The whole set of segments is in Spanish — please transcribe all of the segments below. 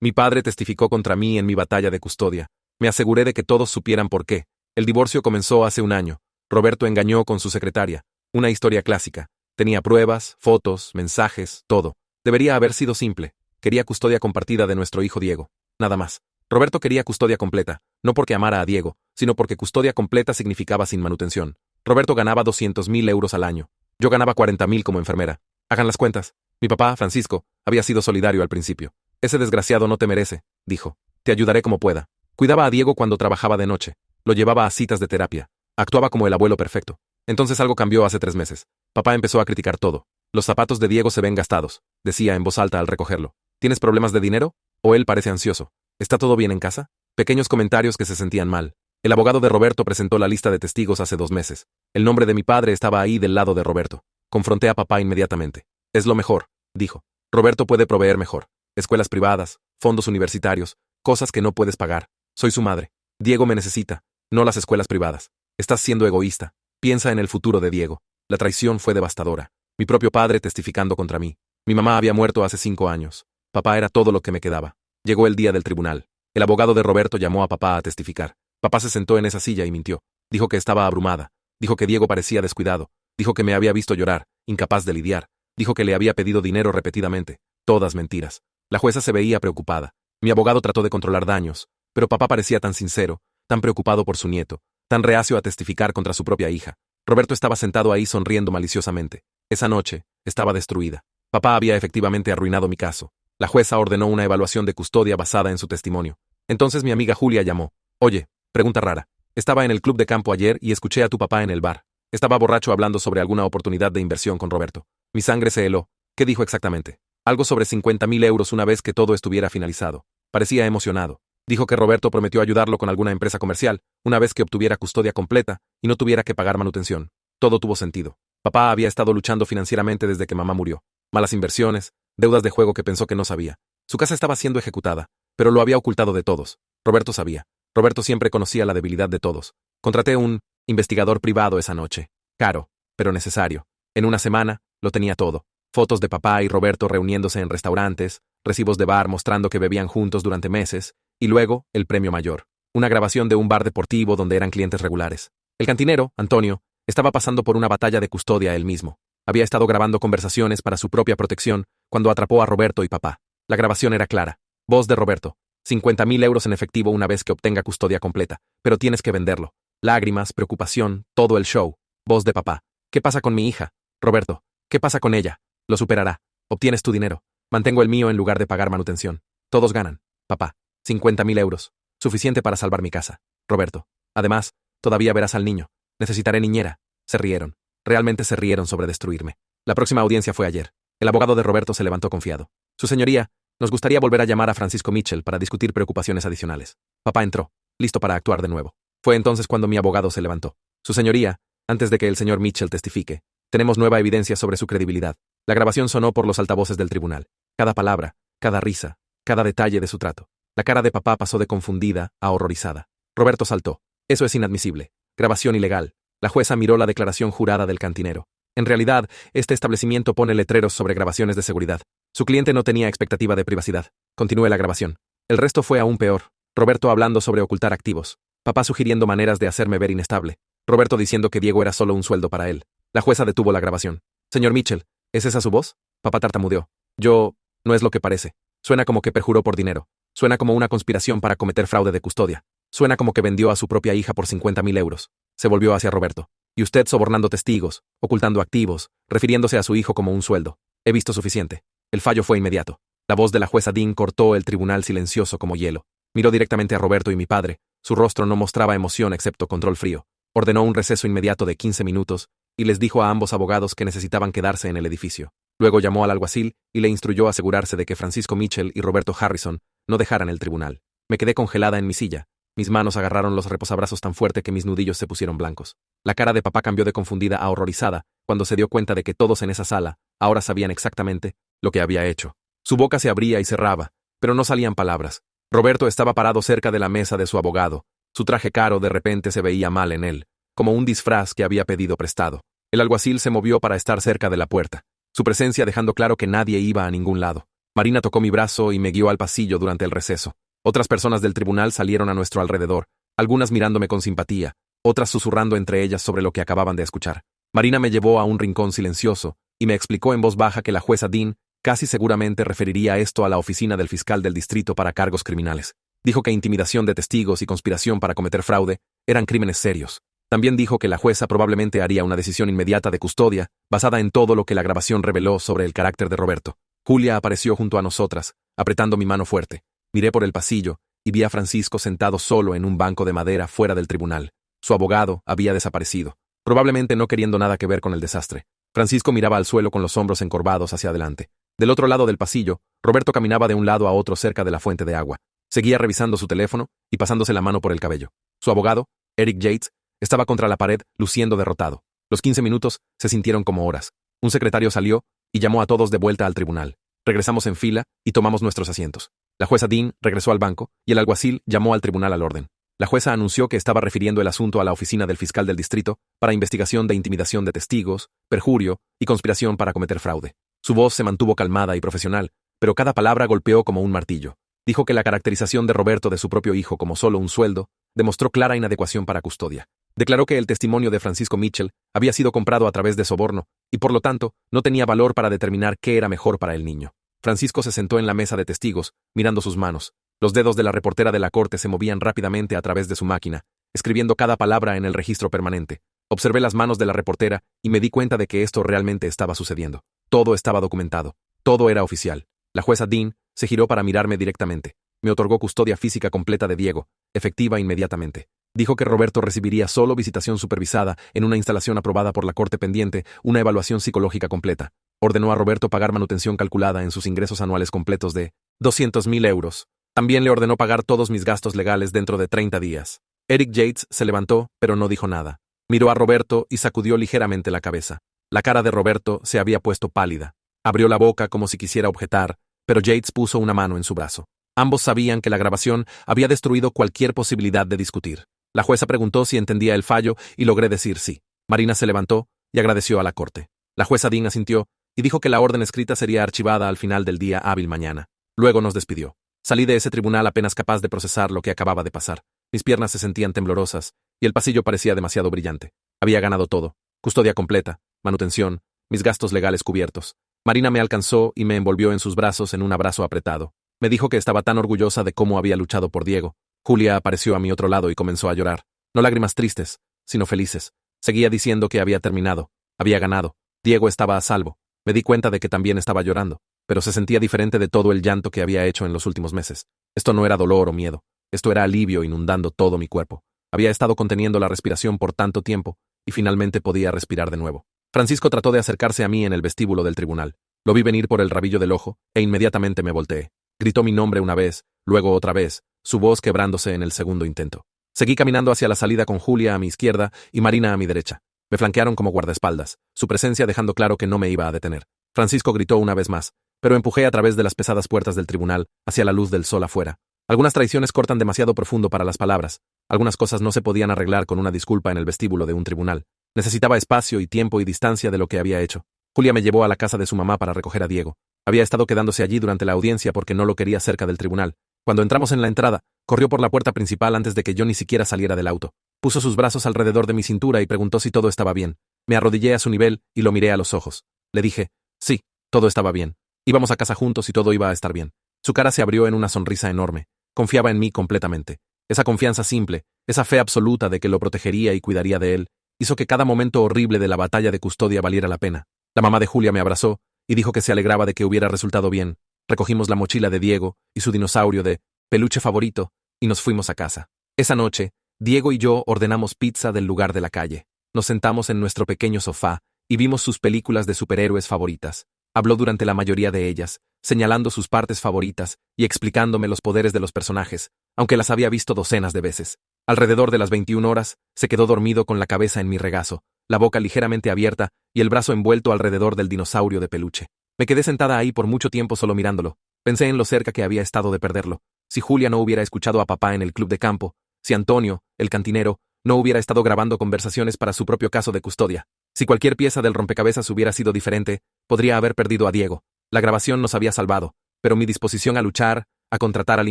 Mi padre testificó contra mí en mi batalla de custodia. Me aseguré de que todos supieran por qué. El divorcio comenzó hace un año. Roberto engañó con su secretaria. Una historia clásica. Tenía pruebas, fotos, mensajes, todo. Debería haber sido simple. Quería custodia compartida de nuestro hijo Diego. Nada más. Roberto quería custodia completa, no porque amara a Diego, sino porque custodia completa significaba sin manutención. Roberto ganaba 200.000 euros al año. Yo ganaba 40.000 como enfermera. Hagan las cuentas. Mi papá, Francisco, había sido solidario al principio. Ese desgraciado no te merece, dijo. Te ayudaré como pueda. Cuidaba a Diego cuando trabajaba de noche. Lo llevaba a citas de terapia. Actuaba como el abuelo perfecto. Entonces algo cambió hace 3 meses. Papá empezó a criticar todo. Los zapatos de Diego se ven gastados, decía en voz alta al recogerlo. ¿Tienes problemas de dinero? ¿O él parece ansioso? ¿Está todo bien en casa? Pequeños comentarios que se sentían mal. El abogado de Roberto presentó la lista de testigos hace 2 meses. El nombre de mi padre estaba ahí del lado de Roberto. Confronté a papá inmediatamente. Es lo mejor, dijo. Roberto puede proveer mejor. Escuelas privadas, fondos universitarios, cosas que no puedes pagar. Soy su madre. Diego me necesita, no las escuelas privadas. Estás siendo egoísta. Piensa en el futuro de Diego. La traición fue devastadora. Mi propio padre testificando contra mí. Mi mamá había muerto hace 5 años. Papá era todo lo que me quedaba. Llegó el día del tribunal. El abogado de Roberto llamó a papá a testificar. Papá se sentó en esa silla y mintió. Dijo que estaba abrumada. Dijo que Diego parecía descuidado. Dijo que me había visto llorar, incapaz de lidiar. Dijo que le había pedido dinero repetidamente. Todas mentiras. La jueza se veía preocupada. Mi abogado trató de controlar daños, pero papá parecía tan sincero, tan preocupado por su nieto, tan reacio a testificar contra su propia hija. Roberto estaba sentado ahí sonriendo maliciosamente. Esa noche, estaba destruida. Papá había efectivamente arruinado mi caso. La jueza ordenó una evaluación de custodia basada en su testimonio. Entonces mi amiga Julia llamó. Oye, pregunta rara. Estaba en el club de campo ayer y escuché a tu papá en el bar. Estaba borracho hablando sobre alguna oportunidad de inversión con Roberto. Mi sangre se heló. ¿Qué dijo exactamente? Algo sobre 50.000 euros una vez que todo estuviera finalizado. Parecía emocionado. Dijo que Roberto prometió ayudarlo con alguna empresa comercial, una vez que obtuviera custodia completa y no tuviera que pagar manutención. Todo tuvo sentido. Papá había estado luchando financieramente desde que mamá murió. Malas inversiones, deudas de juego que pensó que no sabía. Su casa estaba siendo ejecutada, pero lo había ocultado de todos. Roberto sabía. Roberto siempre conocía la debilidad de todos. Contraté un investigador privado esa noche. Caro, pero necesario. En una semana, lo tenía todo. Fotos de papá y Roberto reuniéndose en restaurantes, recibos de bar mostrando que bebían juntos durante meses, y luego, el premio mayor. Una grabación de un bar deportivo donde eran clientes regulares. El cantinero, Antonio, estaba pasando por una batalla de custodia él mismo. Había estado grabando conversaciones para su propia protección cuando atrapó a Roberto y papá. La grabación era clara. Voz de Roberto. 50.000 euros en efectivo una vez que obtenga custodia completa, pero tienes que venderlo. Lágrimas, preocupación, todo el show. Voz de papá. ¿Qué pasa con mi hija? Roberto. ¿Qué pasa con ella? Lo superará. Obtienes tu dinero. Mantengo el mío en lugar de pagar manutención. Todos ganan. Papá. 50.000 euros. Suficiente para salvar mi casa. Roberto. Además, todavía verás al niño. Necesitaré niñera. Se rieron. Realmente se rieron sobre destruirme. La próxima audiencia fue ayer. El abogado de Roberto se levantó confiado. Su señoría, nos gustaría volver a llamar a Francisco Mitchell para discutir preocupaciones adicionales. Papá entró, listo para actuar de nuevo. Fue entonces cuando mi abogado se levantó. Su señoría, antes de que el señor Mitchell testifique, tenemos nueva evidencia sobre su credibilidad. La grabación sonó por los altavoces del tribunal. Cada palabra, cada risa, cada detalle de su trato. La cara de papá pasó de confundida a horrorizada. Roberto saltó. Eso es inadmisible. Grabación ilegal. La jueza miró la declaración jurada del cantinero. En realidad, este establecimiento pone letreros sobre grabaciones de seguridad. Su cliente no tenía expectativa de privacidad. Continúe la grabación. El resto fue aún peor. Roberto hablando sobre ocultar activos. Papá sugiriendo maneras de hacerme ver inestable. Roberto diciendo que Diego era solo un sueldo para él. La jueza detuvo la grabación. Señor Mitchell, ¿es esa su voz? Papá tartamudeó. No es lo que parece. Suena como que perjuró por dinero. Suena como una conspiración para cometer fraude de custodia. Suena como que vendió a su propia hija por 50.000 euros. Se volvió hacia Roberto. Y usted sobornando testigos, ocultando activos, refiriéndose a su hijo como un sueldo. He visto suficiente. El fallo fue inmediato. La voz de la jueza Dean cortó el tribunal silencioso como hielo. Miró directamente a Roberto y mi padre. Su rostro no mostraba emoción excepto control frío. Ordenó un receso inmediato de 15 minutos y les dijo a ambos abogados que necesitaban quedarse en el edificio. Luego llamó al alguacil y le instruyó asegurarse de que Francisco Mitchell y Roberto Harrison no dejaran el tribunal. Me quedé congelada en mi silla. Mis manos agarraron los reposabrazos tan fuerte que mis nudillos se pusieron blancos. La cara de papá cambió de confundida a horrorizada cuando se dio cuenta de que todos en esa sala ahora sabían exactamente lo que había hecho. Su boca se abría y cerraba, pero no salían palabras. Roberto estaba parado cerca de la mesa de su abogado. Su traje caro de repente se veía mal en él, como un disfraz que había pedido prestado. El alguacil se movió para estar cerca de la puerta, su presencia dejando claro que nadie iba a ningún lado. Marina tocó mi brazo y me guió al pasillo durante el receso. Otras personas del tribunal salieron a nuestro alrededor, algunas mirándome con simpatía, otras susurrando entre ellas sobre lo que acababan de escuchar. Marina me llevó a un rincón silencioso y me explicó en voz baja que la jueza Dean casi seguramente referiría esto a la oficina del fiscal del distrito para cargos criminales. Dijo que intimidación de testigos y conspiración para cometer fraude eran crímenes serios. También dijo que la jueza probablemente haría una decisión inmediata de custodia, basada en todo lo que la grabación reveló sobre el carácter de Roberto. Julia apareció junto a nosotras, apretando mi mano fuerte. Miré por el pasillo y vi a Francisco sentado solo en un banco de madera fuera del tribunal. Su abogado había desaparecido, probablemente no queriendo nada que ver con el desastre. Francisco miraba al suelo con los hombros encorvados hacia adelante. Del otro lado del pasillo, Roberto caminaba de un lado a otro cerca de la fuente de agua. Seguía revisando su teléfono y pasándose la mano por el cabello. Su abogado, Eric Yates, estaba contra la pared, luciendo derrotado. Los 15 minutos se sintieron como horas. Un secretario salió y llamó a todos de vuelta al tribunal. Regresamos en fila y tomamos nuestros asientos. La jueza Dean regresó al banco y el alguacil llamó al tribunal al orden. La jueza anunció que estaba refiriendo el asunto a la oficina del fiscal del distrito para investigación de intimidación de testigos, perjurio y conspiración para cometer fraude. Su voz se mantuvo calmada y profesional, pero cada palabra golpeó como un martillo. Dijo que la caracterización de Roberto de su propio hijo como solo un sueldo demostró clara inadecuación para custodia. Declaró que el testimonio de Francisco Mitchell había sido comprado a través de soborno y por lo tanto no tenía valor para determinar qué era mejor para el niño. Francisco se sentó en la mesa de testigos, mirando sus manos. Los dedos de la reportera de la corte se movían rápidamente a través de su máquina, escribiendo cada palabra en el registro permanente. Observé las manos de la reportera y me di cuenta de que esto realmente estaba sucediendo. Todo estaba documentado. Todo era oficial. La jueza Dean se giró para mirarme directamente. Me otorgó custodia física completa de Diego, efectiva inmediatamente. Dijo que Roberto recibiría solo visitación supervisada en una instalación aprobada por la corte pendiente, una evaluación psicológica completa. Ordenó a Roberto pagar manutención calculada en sus ingresos anuales completos de 200.000 euros. También le ordenó pagar todos mis gastos legales dentro de 30 días. Eric Yates se levantó, pero no dijo nada. Miró a Roberto y sacudió ligeramente la cabeza. La cara de Roberto se había puesto pálida. Abrió la boca como si quisiera objetar, pero Yates puso una mano en su brazo. Ambos sabían que la grabación había destruido cualquier posibilidad de discutir. La jueza preguntó si entendía el fallo y logré decir sí. Marina se levantó y agradeció a la corte. La jueza Dean asintió y dijo que la orden escrita sería archivada al final del día hábil mañana. Luego nos despidió. Salí de ese tribunal apenas capaz de procesar lo que acababa de pasar. Mis piernas se sentían temblorosas y el pasillo parecía demasiado brillante. Había ganado todo. Custodia completa, manutención, mis gastos legales cubiertos. Marina me alcanzó y me envolvió en sus brazos en un abrazo apretado. Me dijo que estaba tan orgullosa de cómo había luchado por Diego. Julia apareció a mi otro lado y comenzó a llorar. No lágrimas tristes, sino felices. Seguía diciendo que había terminado, había ganado. Diego estaba a salvo. Me di cuenta de que también estaba llorando, pero se sentía diferente de todo el llanto que había hecho en los últimos meses. Esto no era dolor o miedo, esto era alivio inundando todo mi cuerpo. Había estado conteniendo la respiración por tanto tiempo y finalmente podía respirar de nuevo. Francisco trató de acercarse a mí en el vestíbulo del tribunal. Lo vi venir por el rabillo del ojo e inmediatamente me volteé. Gritó mi nombre una vez, luego otra vez, su voz quebrándose en el segundo intento. Seguí caminando hacia la salida con Julia a mi izquierda y Marina a mi derecha. Me flanquearon como guardaespaldas, su presencia dejando claro que no me iba a detener. Francisco gritó una vez más, pero empujé a través de las pesadas puertas del tribunal hacia la luz del sol afuera. Algunas traiciones cortan demasiado profundo para las palabras. Algunas cosas no se podían arreglar con una disculpa en el vestíbulo de un tribunal. Necesitaba espacio y tiempo y distancia de lo que había hecho. Julia me llevó a la casa de su mamá para recoger a Diego. Había estado quedándose allí durante la audiencia porque no lo quería cerca del tribunal. Cuando entramos en la entrada, corrió por la puerta principal antes de que yo ni siquiera saliera del auto. Puso sus brazos alrededor de mi cintura y preguntó si todo estaba bien. Me arrodillé a su nivel y lo miré a los ojos. Le dije, sí, todo estaba bien. Íbamos a casa juntos y todo iba a estar bien. Su cara se abrió en una sonrisa enorme. Confiaba en mí completamente. Esa confianza simple, esa fe absoluta de que lo protegería y cuidaría de él, hizo que cada momento horrible de la batalla de custodia valiera la pena. La mamá de Julia me abrazó y dijo que se alegraba de que hubiera resultado bien. Recogimos la mochila de Diego y su dinosaurio de peluche favorito y nos fuimos a casa. Esa noche, Diego y yo ordenamos pizza del lugar de la calle. Nos sentamos en nuestro pequeño sofá y vimos sus películas de superhéroes favoritas. Habló durante la mayoría de ellas, señalando sus partes favoritas y explicándome los poderes de los personajes, aunque las había visto docenas de veces. Alrededor de las 21 horas, se quedó dormido con la cabeza en mi regazo, la boca ligeramente abierta y el brazo envuelto alrededor del dinosaurio de peluche. Me quedé sentada ahí por mucho tiempo solo mirándolo. Pensé en lo cerca que había estado de perderlo. Si Julia no hubiera escuchado a papá en el club de campo, si Antonio, el cantinero, no hubiera estado grabando conversaciones para su propio caso de custodia, si cualquier pieza del rompecabezas hubiera sido diferente, podría haber perdido a Diego. La grabación nos había salvado, pero mi disposición a luchar, a contratar al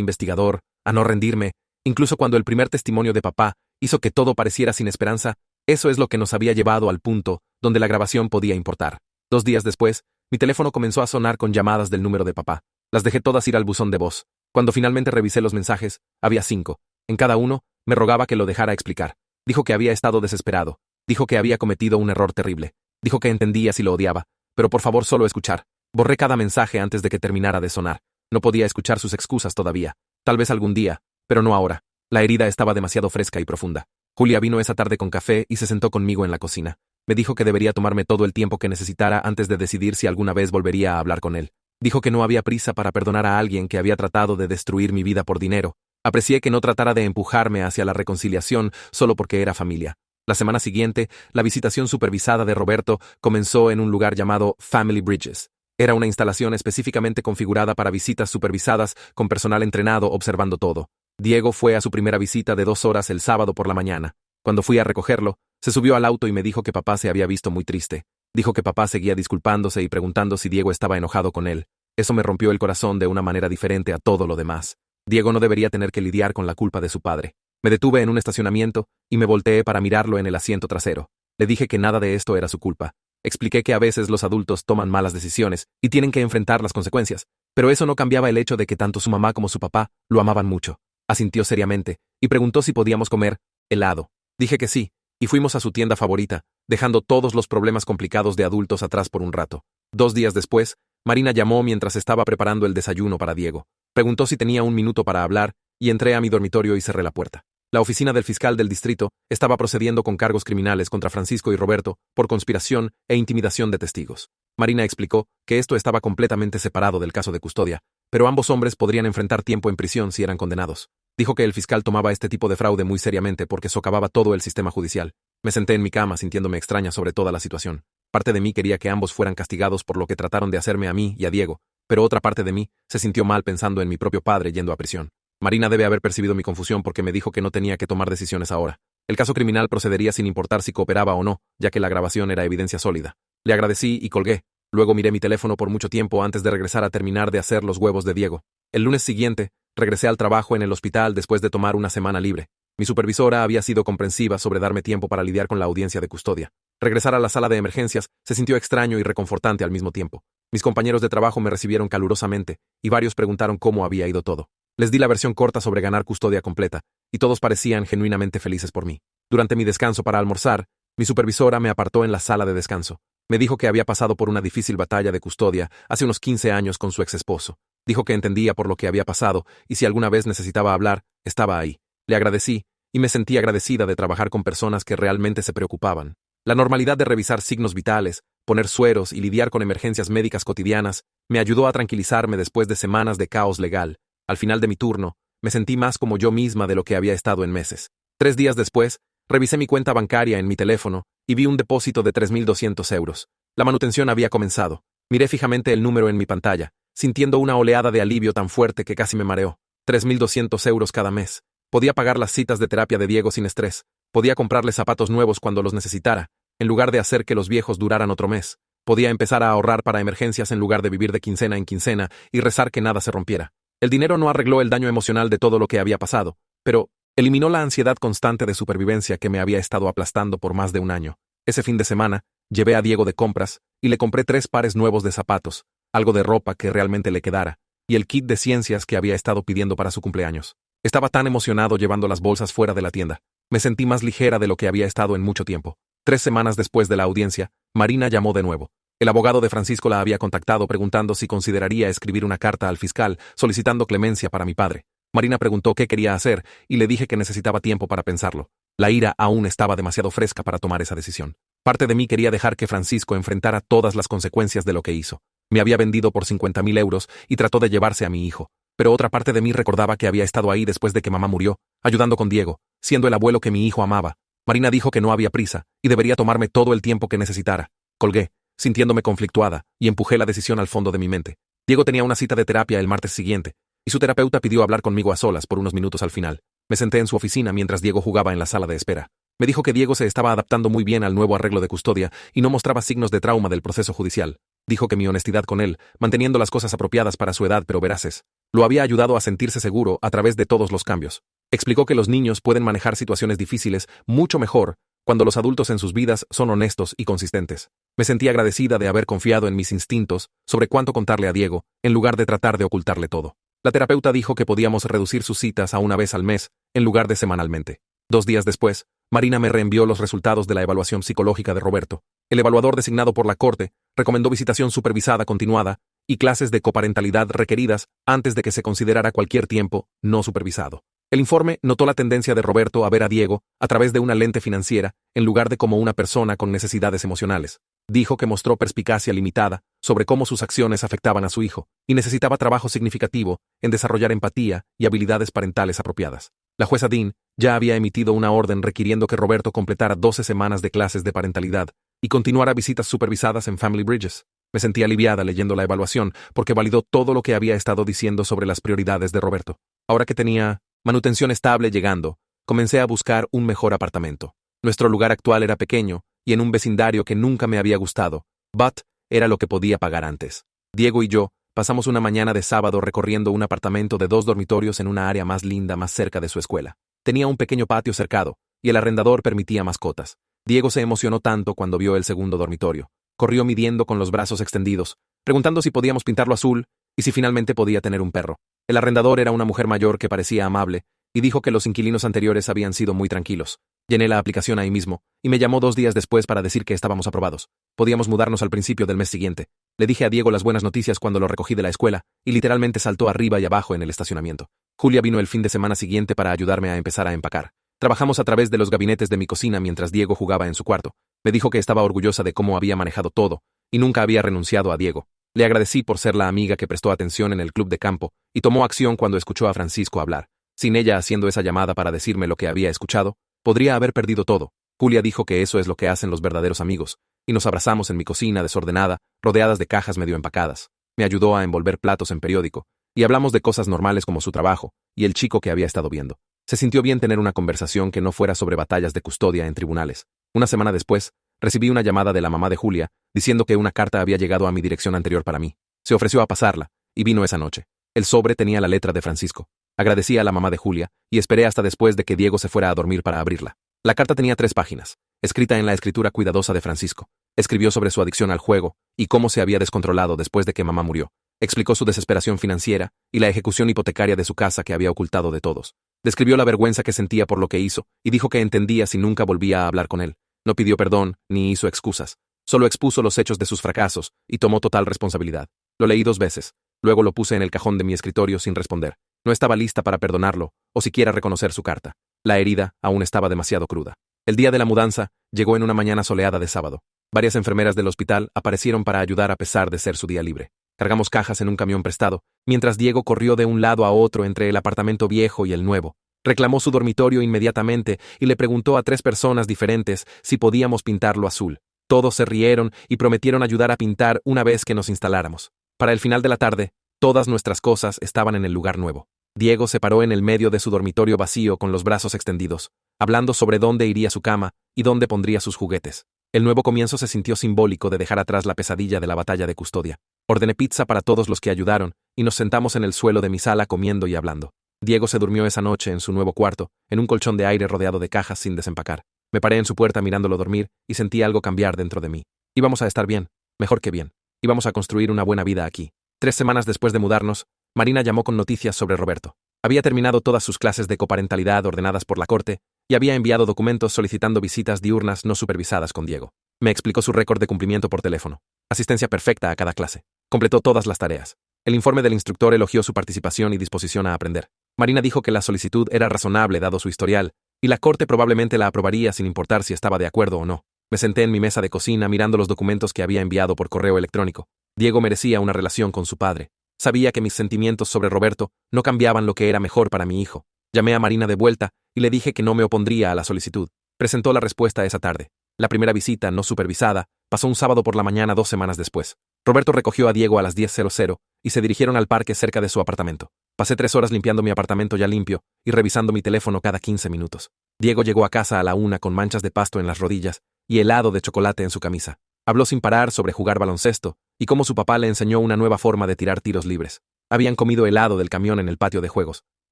investigador, a no rendirme, incluso cuando el primer testimonio de papá hizo que todo pareciera sin esperanza, eso es lo que nos había llevado al punto donde la grabación podía importar. 2 días después, mi teléfono comenzó a sonar con llamadas del número de papá. Las dejé todas ir al buzón de voz. Cuando finalmente revisé los mensajes, había 5. En cada uno, me rogaba que lo dejara explicar. Dijo que había estado desesperado. Dijo que había cometido un error terrible. Dijo que entendía si lo odiaba, pero por favor solo escuchar. Borré cada mensaje antes de que terminara de sonar. No podía escuchar sus excusas todavía. Tal vez algún día, pero no ahora. La herida estaba demasiado fresca y profunda. Julia vino esa tarde con café y se sentó conmigo en la cocina. Me dijo que debería tomarme todo el tiempo que necesitara antes de decidir si alguna vez volvería a hablar con él. Dijo que no había prisa para perdonar a alguien que había tratado de destruir mi vida por dinero. Aprecié que no tratara de empujarme hacia la reconciliación solo porque era familia. La semana siguiente, la visitación supervisada de Roberto comenzó en un lugar llamado Family Bridges. Era una instalación específicamente configurada para visitas supervisadas con personal entrenado observando todo. Diego fue a su primera visita de 2 horas el sábado por la mañana. Cuando fui a recogerlo, se subió al auto y me dijo que papá se había visto muy triste. Dijo que papá seguía disculpándose y preguntando si Diego estaba enojado con él. Eso me rompió el corazón de una manera diferente a todo lo demás. Diego no debería tener que lidiar con la culpa de su padre. Me detuve en un estacionamiento y me volteé para mirarlo en el asiento trasero. Le dije que nada de esto era su culpa. Expliqué que a veces los adultos toman malas decisiones y tienen que enfrentar las consecuencias, pero eso no cambiaba el hecho de que tanto su mamá como su papá lo amaban mucho. Asintió seriamente y preguntó si podíamos comer helado. Dije que sí, y fuimos a su tienda favorita, dejando todos los problemas complicados de adultos atrás por un rato. 2 días después, Marina llamó mientras estaba preparando el desayuno para Diego. Preguntó si tenía un minuto para hablar y entré a mi dormitorio y cerré la puerta. La oficina del fiscal del distrito estaba procediendo con cargos criminales contra Francisco y Roberto por conspiración e intimidación de testigos. Marina explicó que esto estaba completamente separado del caso de custodia, pero ambos hombres podrían enfrentar tiempo en prisión si eran condenados. Dijo que el fiscal tomaba este tipo de fraude muy seriamente porque socavaba todo el sistema judicial. Me senté en mi cama sintiéndome extraña sobre toda la situación. Parte de mí quería que ambos fueran castigados por lo que trataron de hacerme a mí y a Diego, pero otra parte de mí se sintió mal pensando en mi propio padre yendo a prisión. Marina debe haber percibido mi confusión porque me dijo que no tenía que tomar decisiones ahora. El caso criminal procedería sin importar si cooperaba o no, ya que la grabación era evidencia sólida. Le agradecí y colgué. Luego miré mi teléfono por mucho tiempo antes de regresar a terminar de hacer los huevos de Diego. El lunes siguiente, regresé al trabajo en el hospital después de tomar una semana libre. Mi supervisora había sido comprensiva sobre darme tiempo para lidiar con la audiencia de custodia. Regresar a la sala de emergencias se sintió extraño y reconfortante al mismo tiempo. Mis compañeros de trabajo me recibieron calurosamente, y varios preguntaron cómo había ido todo. Les di la versión corta sobre ganar custodia completa, y todos parecían genuinamente felices por mí. Durante mi descanso para almorzar, mi supervisora me apartó en la sala de descanso. Me dijo que había pasado por una difícil batalla de custodia hace unos 15 años con su exesposo. Dijo que entendía por lo que había pasado, y si alguna vez necesitaba hablar, estaba ahí. Le agradecí, y me sentí agradecida de trabajar con personas que realmente se preocupaban. La normalidad de revisar signos vitales, poner sueros y lidiar con emergencias médicas cotidianas me ayudó a tranquilizarme después de semanas de caos legal. Al final de mi turno, me sentí más como yo misma de lo que había estado en meses. 3 días después, revisé mi cuenta bancaria en mi teléfono y vi un depósito de 3.200 euros. La manutención había comenzado. Miré fijamente el número en mi pantalla, sintiendo una oleada de alivio tan fuerte que casi me mareó. 3.200 euros cada mes. Podía pagar las citas de terapia de Diego sin estrés. Podía comprarle zapatos nuevos cuando los necesitara, en lugar de hacer que los viejos duraran otro mes. Podía empezar a ahorrar para emergencias en lugar de vivir de quincena en quincena y rezar que nada se rompiera. El dinero no arregló el daño emocional de todo lo que había pasado, pero eliminó la ansiedad constante de supervivencia que me había estado aplastando por más de un año. Ese fin de semana, llevé a Diego de compras y le compré 3 pares nuevos de zapatos, algo de ropa que realmente le quedara, y el kit de ciencias que había estado pidiendo para su cumpleaños. Estaba tan emocionado llevando las bolsas fuera de la tienda. Me sentí más ligera de lo que había estado en mucho tiempo. 3 semanas después de la audiencia, Marina llamó de nuevo. El abogado de Francisco la había contactado preguntando si consideraría escribir una carta al fiscal solicitando clemencia para mi padre. Marina preguntó qué quería hacer y le dije que necesitaba tiempo para pensarlo. La ira aún estaba demasiado fresca para tomar esa decisión. Parte de mí quería dejar que Francisco enfrentara todas las consecuencias de lo que hizo. Me había vendido por 50.000 euros y trató de llevarse a mi hijo. Pero otra parte de mí recordaba que había estado ahí después de que mamá murió, ayudando con Diego, siendo el abuelo que mi hijo amaba. Marina dijo que no había prisa y debería tomarme todo el tiempo que necesitara. Colgué, sintiéndome conflictuada, y empujé la decisión al fondo de mi mente. Diego tenía una cita de terapia el martes siguiente, y su terapeuta pidió hablar conmigo a solas por unos minutos al final. Me senté en su oficina mientras Diego jugaba en la sala de espera. Me dijo que Diego se estaba adaptando muy bien al nuevo arreglo de custodia y no mostraba signos de trauma del proceso judicial. Dijo que mi honestidad con él, manteniendo las cosas apropiadas para su edad pero veraces, lo había ayudado a sentirse seguro a través de todos los cambios. Explicó que los niños pueden manejar situaciones difíciles mucho mejor cuando los adultos en sus vidas son honestos y consistentes. Me sentí agradecida de haber confiado en mis instintos sobre cuánto contarle a Diego, en lugar de tratar de ocultarle todo. La terapeuta dijo que podíamos reducir sus citas a una vez al mes, en lugar de semanalmente. 2 días después, Marina me reenvió los resultados de la evaluación psicológica de Roberto. El evaluador designado por la corte recomendó visitación supervisada continuada y clases de coparentalidad requeridas antes de que se considerara cualquier tiempo no supervisado. El informe notó la tendencia de Roberto a ver a Diego a través de una lente financiera en lugar de como una persona con necesidades emocionales. Dijo que mostró perspicacia limitada sobre cómo sus acciones afectaban a su hijo y necesitaba trabajo significativo en desarrollar empatía y habilidades parentales apropiadas. La jueza Dean ya había emitido una orden requiriendo que Roberto completara 12 semanas de clases de parentalidad y continuara visitas supervisadas en Family Bridges. Me sentí aliviada leyendo la evaluación porque validó todo lo que había estado diciendo sobre las prioridades de Roberto. Ahora que tenía manutención estable llegando, comencé a buscar un mejor apartamento. Nuestro lugar actual era pequeño y en un vecindario que nunca me había gustado, but era lo que podía pagar antes. Diego y yo pasamos una mañana de sábado recorriendo un apartamento de 2 dormitorios en una área más linda más cerca de su escuela. Tenía un pequeño patio cercado y el arrendador permitía mascotas. Diego se emocionó tanto cuando vio el segundo dormitorio. Corrió midiendo con los brazos extendidos, preguntando si podíamos pintarlo azul y si finalmente podía tener un perro. El arrendador era una mujer mayor que parecía amable y dijo que los inquilinos anteriores habían sido muy tranquilos. Llené la aplicación ahí mismo y me llamó 2 días después para decir que estábamos aprobados. Podíamos mudarnos al principio del mes siguiente. Le dije a Diego las buenas noticias cuando lo recogí de la escuela y literalmente saltó arriba y abajo en el estacionamiento. Julia vino el fin de semana siguiente para ayudarme a empezar a empacar. Trabajamos a través de los gabinetes de mi cocina mientras Diego jugaba en su cuarto. Me dijo que estaba orgullosa de cómo había manejado todo y nunca había renunciado a Diego. Le agradecí por ser la amiga que prestó atención en el club de campo y tomó acción cuando escuchó a Francisco hablar. Sin ella haciendo esa llamada para decirme lo que había escuchado, podría haber perdido todo. Julia dijo que eso es lo que hacen los verdaderos amigos, y nos abrazamos en mi cocina desordenada, rodeadas de cajas medio empacadas. Me ayudó a envolver platos en periódico, y hablamos de cosas normales como su trabajo y el chico que había estado viendo. Se sintió bien tener una conversación que no fuera sobre batallas de custodia en tribunales. Una semana después, recibí una llamada de la mamá de Julia, diciendo que una carta había llegado a mi dirección anterior para mí. Se ofreció a pasarla, y vino esa noche. El sobre tenía la letra de Francisco. Agradecí a la mamá de Julia, y esperé hasta después de que Diego se fuera a dormir para abrirla. La carta tenía 3 páginas, escrita en la escritura cuidadosa de Francisco. Escribió sobre su adicción al juego, y cómo se había descontrolado después de que mamá murió. Explicó su desesperación financiera, y la ejecución hipotecaria de su casa que había ocultado de todos. Describió la vergüenza que sentía por lo que hizo, y dijo que entendía si nunca volvía a hablar con él. No pidió perdón, ni hizo excusas. Solo expuso los hechos de sus fracasos, y tomó total responsabilidad. Lo leí 2 veces. Luego lo puse en el cajón de mi escritorio sin responder. No estaba lista para perdonarlo, o siquiera reconocer su carta. La herida aún estaba demasiado cruda. El día de la mudanza llegó en una mañana soleada de sábado. Varias enfermeras del hospital aparecieron para ayudar a pesar de ser su día libre. Cargamos cajas en un camión prestado, mientras Diego corrió de un lado a otro entre el apartamento viejo y el nuevo. Reclamó su dormitorio inmediatamente y le preguntó a 3 personas diferentes si podíamos pintarlo azul. Todos se rieron y prometieron ayudar a pintar una vez que nos instaláramos. Para el final de la tarde, todas nuestras cosas estaban en el lugar nuevo. Diego se paró en el medio de su dormitorio vacío con los brazos extendidos, hablando sobre dónde iría su cama y dónde pondría sus juguetes. El nuevo comienzo se sintió simbólico de dejar atrás la pesadilla de la batalla de custodia. Ordené pizza para todos los que ayudaron y nos sentamos en el suelo de mi sala comiendo y hablando. Diego se durmió esa noche en su nuevo cuarto, en un colchón de aire rodeado de cajas sin desempacar. Me paré en su puerta mirándolo dormir y sentí algo cambiar dentro de mí. Íbamos a estar bien, mejor que bien. Íbamos a construir una buena vida aquí. 3 semanas después de mudarnos, Marina llamó con noticias sobre Roberto. Había terminado todas sus clases de coparentalidad ordenadas por la corte y había enviado documentos solicitando visitas diurnas no supervisadas con Diego. Me explicó su récord de cumplimiento por teléfono. Asistencia perfecta a cada clase. Completó todas las tareas. El informe del instructor elogió su participación y disposición a aprender. Marina dijo que la solicitud era razonable dado su historial, y la corte probablemente la aprobaría sin importar si estaba de acuerdo o no. Me senté en mi mesa de cocina mirando los documentos que había enviado por correo electrónico. Diego merecía una relación con su padre. Sabía que mis sentimientos sobre Roberto no cambiaban lo que era mejor para mi hijo. Llamé a Marina de vuelta y le dije que no me opondría a la solicitud. Presentó la respuesta esa tarde. La primera visita, no supervisada, pasó un sábado por la mañana 2 semanas después. Roberto recogió a Diego a las 10:00 y se dirigieron al parque cerca de su apartamento. Pasé 3 horas limpiando mi apartamento ya limpio y revisando mi teléfono cada 15 minutos. Diego llegó a casa a la 1 con manchas de pasto en las rodillas y helado de chocolate en su camisa. Habló sin parar sobre jugar baloncesto y cómo su papá le enseñó una nueva forma de tirar tiros libres. Habían comido helado del camión en el patio de juegos.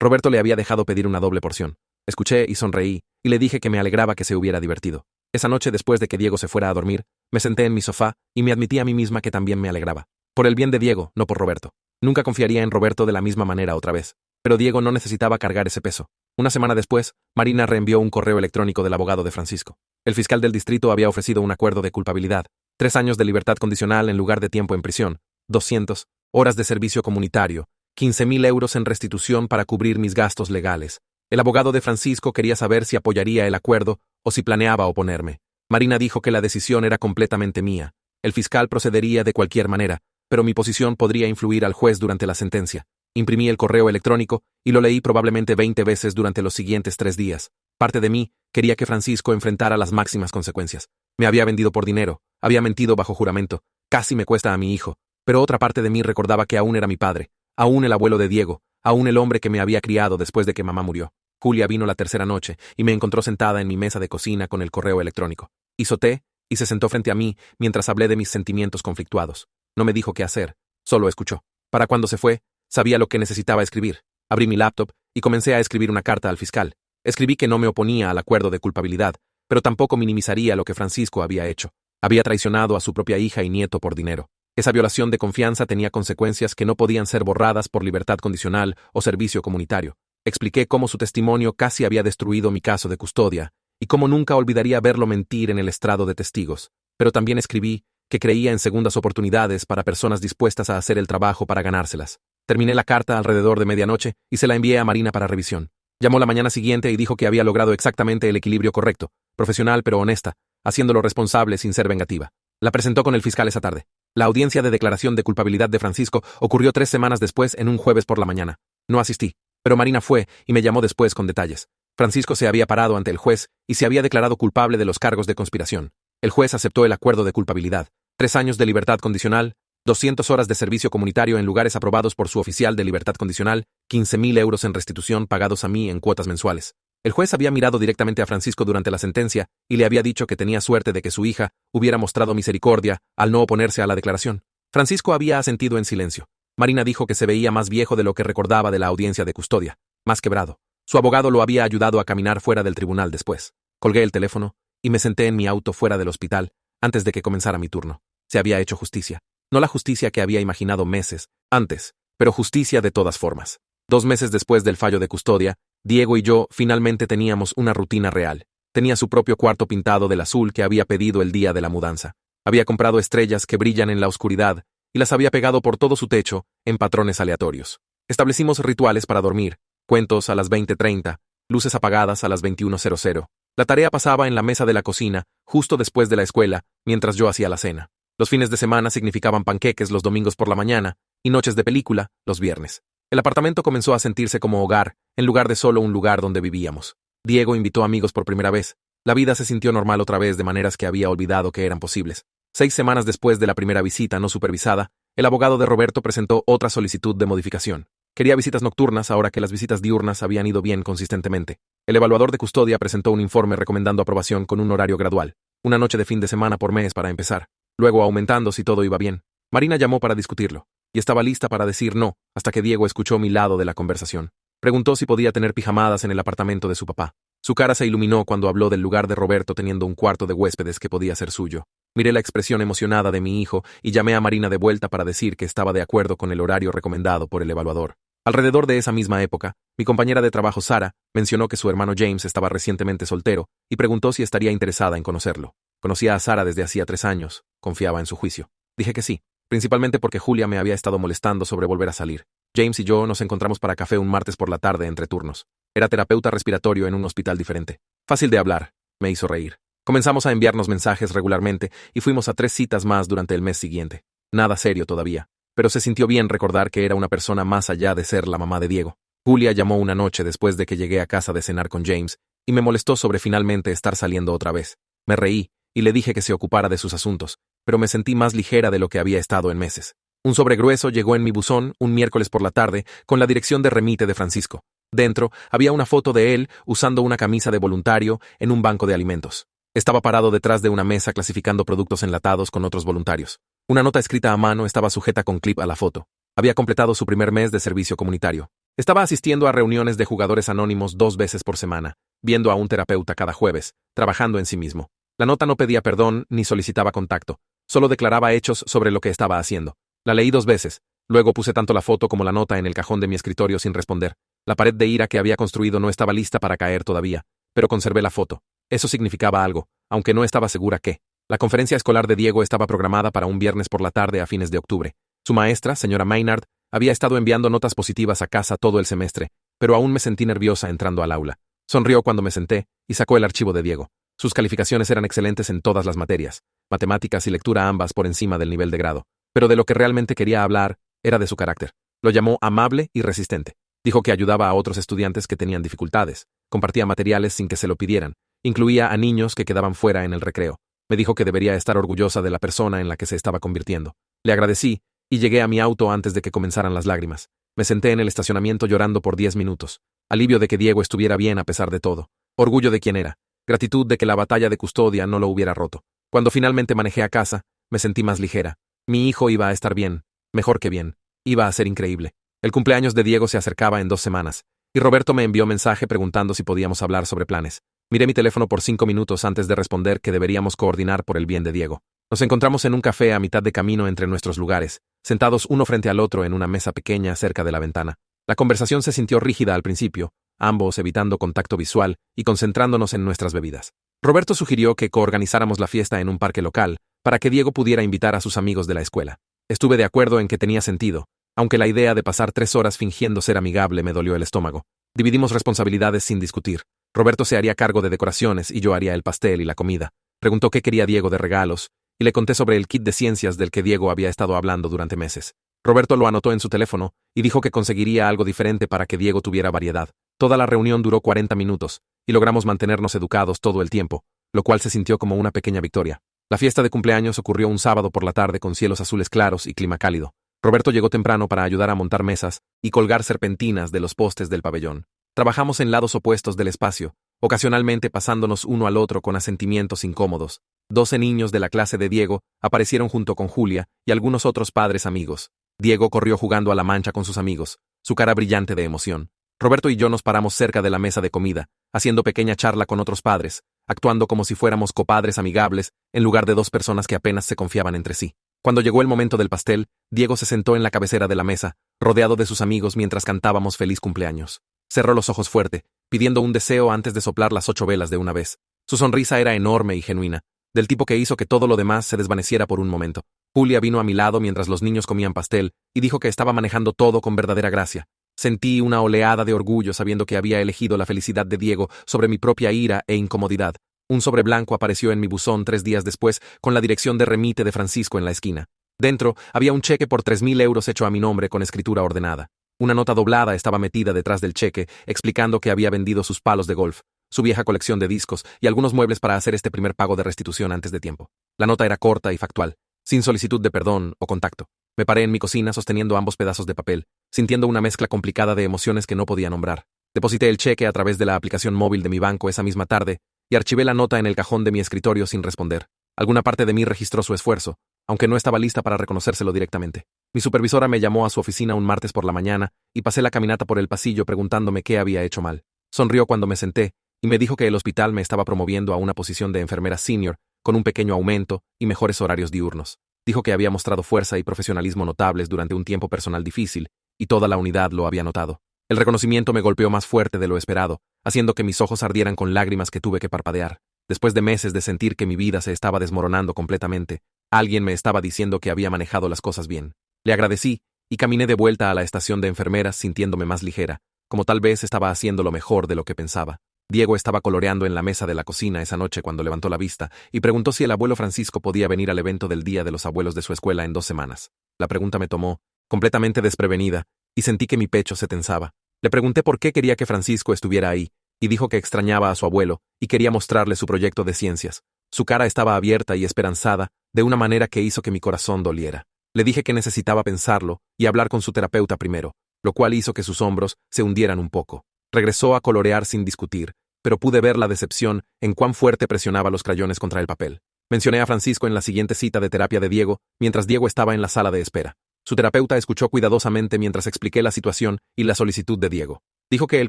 Roberto le había dejado pedir una doble porción. Escuché y sonreí, y le dije que me alegraba que se hubiera divertido. Esa noche, después de que Diego se fuera a dormir, me senté en mi sofá y me admití a mí misma que también me alegraba. Por el bien de Diego, no por Roberto. Nunca confiaría en Roberto de la misma manera otra vez. Pero Diego no necesitaba cargar ese peso. Una semana después, Marina reenvió un correo electrónico del abogado de Francisco. El fiscal del distrito había ofrecido un acuerdo de culpabilidad, 3 años de libertad condicional en lugar de tiempo en prisión, 200 horas de servicio comunitario, 15.000 euros en restitución para cubrir mis gastos legales. El abogado de Francisco quería saber si apoyaría el acuerdo o si planeaba oponerme. Marina dijo que la decisión era completamente mía. El fiscal procedería de cualquier manera, pero mi posición podría influir al juez durante la sentencia. Imprimí el correo electrónico y lo leí probablemente 20 veces durante los siguientes 3 días. Parte de mí quería que Francisco enfrentara las máximas consecuencias. Me había vendido por dinero, había mentido bajo juramento, casi me cuesta a mi hijo, pero otra parte de mí recordaba que aún era mi padre, aún el abuelo de Diego, aún el hombre que me había criado después de que mamá murió. Julia vino la tercera noche y me encontró sentada en mi mesa de cocina con el correo electrónico. Hizo té y se sentó frente a mí mientras hablé de mis sentimientos conflictuados. No me dijo qué hacer, solo escuchó. Para cuando se fue, sabía lo que necesitaba escribir. Abrí mi laptop y comencé a escribir una carta al fiscal. Escribí que no me oponía al acuerdo de culpabilidad, pero tampoco minimizaría lo que Francisco había hecho. Había traicionado a su propia hija y nieto por dinero. Esa violación de confianza tenía consecuencias que no podían ser borradas por libertad condicional o servicio comunitario. Expliqué cómo su testimonio casi había destruido mi caso de custodia y cómo nunca olvidaría verlo mentir en el estrado de testigos. Pero también escribí que creía en segundas oportunidades para personas dispuestas a hacer el trabajo para ganárselas. Terminé la carta alrededor de medianoche y se la envié a Marina para revisión. Llamó la mañana siguiente y dijo que había logrado exactamente el equilibrio correcto, profesional pero honesta, haciéndolo responsable sin ser vengativa. La presentó con el fiscal esa tarde. La audiencia de declaración de culpabilidad de Francisco ocurrió 3 semanas después en un jueves por la mañana. No asistí, pero Marina fue y me llamó después con detalles. Francisco se había parado ante el juez y se había declarado culpable de los cargos de conspiración. El juez aceptó el acuerdo de culpabilidad, 3 años de libertad condicional, 200 horas de servicio comunitario en lugares aprobados por su oficial de libertad condicional, 15.000 euros en restitución pagados a mí en cuotas mensuales. El juez había mirado directamente a Francisco durante la sentencia y le había dicho que tenía suerte de que su hija hubiera mostrado misericordia al no oponerse a la declaración. Francisco había asentido en silencio. Marina dijo que se veía más viejo de lo que recordaba de la audiencia de custodia, más quebrado. Su abogado lo había ayudado a caminar fuera del tribunal después. Colgué el teléfono y me senté en mi auto fuera del hospital antes de que comenzara mi turno. Se había hecho justicia. No la justicia que había imaginado meses antes, pero justicia de todas formas. 2 meses después del fallo de custodia, Diego y yo finalmente teníamos una rutina real. Tenía su propio cuarto pintado del azul que había pedido el día de la mudanza. Había comprado estrellas que brillan en la oscuridad y las había pegado por todo su techo en patrones aleatorios. Establecimos rituales para dormir, cuentos a las 20:30, luces apagadas a las 21:00. La tarea pasaba en la mesa de la cocina, justo después de la escuela, mientras yo hacía la cena. Los fines de semana significaban panqueques los domingos por la mañana y noches de película los viernes. El apartamento comenzó a sentirse como hogar, en lugar de solo un lugar donde vivíamos. Diego invitó amigos por primera vez. La vida se sintió normal otra vez de maneras que había olvidado que eran posibles. 6 semanas después de la primera visita no supervisada, el abogado de Roberto presentó otra solicitud de modificación. Quería visitas nocturnas ahora que las visitas diurnas habían ido bien consistentemente. El evaluador de custodia presentó un informe recomendando aprobación con un horario gradual. Una noche de fin de semana por mes para empezar. Luego aumentando si todo iba bien. Marina llamó para discutirlo, y estaba lista para decir no, hasta que Diego escuchó mi lado de la conversación. Preguntó si podía tener pijamadas en el apartamento de su papá. Su cara se iluminó cuando habló del lugar de Roberto teniendo un cuarto de huéspedes que podía ser suyo. Miré la expresión emocionada de mi hijo y llamé a Marina de vuelta para decir que estaba de acuerdo con el horario recomendado por el evaluador. Alrededor de esa misma época, mi compañera de trabajo Sara mencionó que su hermano James estaba recientemente soltero y preguntó si estaría interesada en conocerlo. Conocía a Sara desde hacía 3 años, confiaba en su juicio. Dije que sí, principalmente porque Julia me había estado molestando sobre volver a salir. James y yo nos encontramos para café un martes por la tarde entre turnos. Era terapeuta respiratorio en un hospital diferente. Fácil de hablar, me hizo reír. Comenzamos a enviarnos mensajes regularmente y fuimos a 3 citas más durante el mes siguiente. Nada serio todavía, pero se sintió bien recordar que era una persona más allá de ser la mamá de Diego. Julia llamó una noche después de que llegué a casa de cenar con James y me molestó sobre finalmente estar saliendo otra vez. Me reí y le dije que se ocupara de sus asuntos, pero me sentí más ligera de lo que había estado en meses. Un sobre grueso llegó en mi buzón un miércoles por la tarde con la dirección de remite de Francisco. Dentro había una foto de él usando una camisa de voluntario en un banco de alimentos. Estaba parado detrás de una mesa clasificando productos enlatados con otros voluntarios. Una nota escrita a mano estaba sujeta con clip a la foto. Había completado su primer mes de servicio comunitario. Estaba asistiendo a reuniones de jugadores anónimos 2 veces por semana, viendo a un terapeuta cada jueves, trabajando en sí mismo. La nota no pedía perdón ni solicitaba contacto, solo declaraba hechos sobre lo que estaba haciendo. La leí 2 veces, luego puse tanto la foto como la nota en el cajón de mi escritorio sin responder. La pared de ira que había construido no estaba lista para caer todavía, pero conservé la foto. Eso significaba algo, aunque no estaba segura qué. La conferencia escolar de Diego estaba programada para un viernes por la tarde a fines de octubre. Su maestra, señora Maynard, había estado enviando notas positivas a casa todo el semestre, pero aún me sentí nerviosa entrando al aula. Sonrió cuando me senté y sacó el archivo de Diego. Sus calificaciones eran excelentes en todas las materias, matemáticas y lectura ambas por encima del nivel de grado. Pero de lo que realmente quería hablar era de su carácter. Lo llamó amable y resistente. Dijo que ayudaba a otros estudiantes que tenían dificultades, compartía materiales sin que se lo pidieran, incluía a niños que quedaban fuera en el recreo. Me dijo que debería estar orgullosa de la persona en la que se estaba convirtiendo. Le agradecí y llegué a mi auto antes de que comenzaran las lágrimas. Me senté en el estacionamiento llorando por 10 minutos. Alivio de que Diego estuviera bien a pesar de todo. Orgullo de quién era. Gratitud de que la batalla de custodia no lo hubiera roto. Cuando finalmente manejé a casa, me sentí más ligera. Mi hijo iba a estar bien. Mejor que bien. Iba a ser increíble. El cumpleaños de Diego se acercaba en 2 semanas, y Roberto me envió mensaje preguntando si podíamos hablar sobre planes. Miré mi teléfono por 5 minutos antes de responder que deberíamos coordinar por el bien de Diego. Nos encontramos en un café a mitad de camino entre nuestros lugares, sentados uno frente al otro en una mesa pequeña cerca de la ventana. La conversación se sintió rígida al principio, ambos evitando contacto visual y concentrándonos en nuestras bebidas. Roberto sugirió que coorganizáramos la fiesta en un parque local, para que Diego pudiera invitar a sus amigos de la escuela. Estuve de acuerdo en que tenía sentido, aunque la idea de pasar 3 horas fingiendo ser amigable me dolió el estómago. Dividimos responsabilidades sin discutir. Roberto se haría cargo de decoraciones y yo haría el pastel y la comida. Preguntó qué quería Diego de regalos, y le conté sobre el kit de ciencias del que Diego había estado hablando durante meses. Roberto lo anotó en su teléfono y dijo que conseguiría algo diferente para que Diego tuviera variedad. Toda la reunión duró 40 minutos, y logramos mantenernos educados todo el tiempo, lo cual se sintió como una pequeña victoria. La fiesta de cumpleaños ocurrió un sábado por la tarde con cielos azules claros y clima cálido. Roberto llegó temprano para ayudar a montar mesas y colgar serpentinas de los postes del pabellón. Trabajamos en lados opuestos del espacio, ocasionalmente pasándonos uno al otro con asentimientos incómodos. 12 niños de la clase de Diego aparecieron junto con Julia y algunos otros padres amigos. Diego corrió jugando a la mancha con sus amigos, su cara brillante de emoción. Roberto y yo nos paramos cerca de la mesa de comida, haciendo pequeña charla con otros padres, actuando como si fuéramos copadres amigables en lugar de 2 personas que apenas se confiaban entre sí. Cuando llegó el momento del pastel, Diego se sentó en la cabecera de la mesa, rodeado de sus amigos mientras cantábamos feliz cumpleaños. Cerró los ojos fuerte, pidiendo un deseo antes de soplar las 8 velas de una vez. Su sonrisa era enorme y genuina, del tipo que hizo que todo lo demás se desvaneciera por un momento. Julia vino a mi lado mientras los niños comían pastel y dijo que estaba manejando todo con verdadera gracia. Sentí una oleada de orgullo sabiendo que había elegido la felicidad de Diego sobre mi propia ira e incomodidad. Un sobre blanco apareció en mi buzón 3 días después con la dirección de remite de Francisco en la esquina. Dentro había un cheque por 3.000 euros hecho a mi nombre con escritura ordenada. Una nota doblada estaba metida detrás del cheque, explicando que había vendido sus palos de golf, su vieja colección de discos y algunos muebles para hacer este primer pago de restitución antes de tiempo. La nota era corta y factual, sin solicitud de perdón o contacto. Me paré en mi cocina sosteniendo ambos pedazos de papel, sintiendo una mezcla complicada de emociones que no podía nombrar. Deposité el cheque a través de la aplicación móvil de mi banco esa misma tarde y archivé la nota en el cajón de mi escritorio sin responder. Alguna parte de mí registró su esfuerzo, aunque no estaba lista para reconocérselo directamente. Mi supervisora me llamó a su oficina un martes por la mañana y pasé la caminata por el pasillo preguntándome qué había hecho mal. Sonrió cuando me senté y me dijo que el hospital me estaba promoviendo a una posición de enfermera senior con un pequeño aumento y mejores horarios diurnos. Dijo que había mostrado fuerza y profesionalismo notables durante un tiempo personal difícil, y toda la unidad lo había notado. El reconocimiento me golpeó más fuerte de lo esperado, haciendo que mis ojos ardieran con lágrimas que tuve que parpadear. Después de meses de sentir que mi vida se estaba desmoronando completamente, alguien me estaba diciendo que había manejado las cosas bien. Le agradecí y caminé de vuelta a la estación de enfermeras sintiéndome más ligera, como tal vez estaba haciendo lo mejor de lo que pensaba. Diego estaba coloreando en la mesa de la cocina esa noche cuando levantó la vista y preguntó si el abuelo Francisco podía venir al evento del Día de los Abuelos de su escuela en 2 semanas. La pregunta me tomó, completamente desprevenida, y sentí que mi pecho se tensaba. Le pregunté por qué quería que Francisco estuviera ahí, y dijo que extrañaba a su abuelo y quería mostrarle su proyecto de ciencias. Su cara estaba abierta y esperanzada, de una manera que hizo que mi corazón doliera. Le dije que necesitaba pensarlo y hablar con su terapeuta primero, lo cual hizo que sus hombros se hundieran un poco. Regresó a colorear sin discutir, pero pude ver la decepción en cuán fuerte presionaba los crayones contra el papel. Mencioné a Francisco en la siguiente cita de terapia de Diego, mientras Diego estaba en la sala de espera. Su terapeuta escuchó cuidadosamente mientras expliqué la situación y la solicitud de Diego. Dijo que el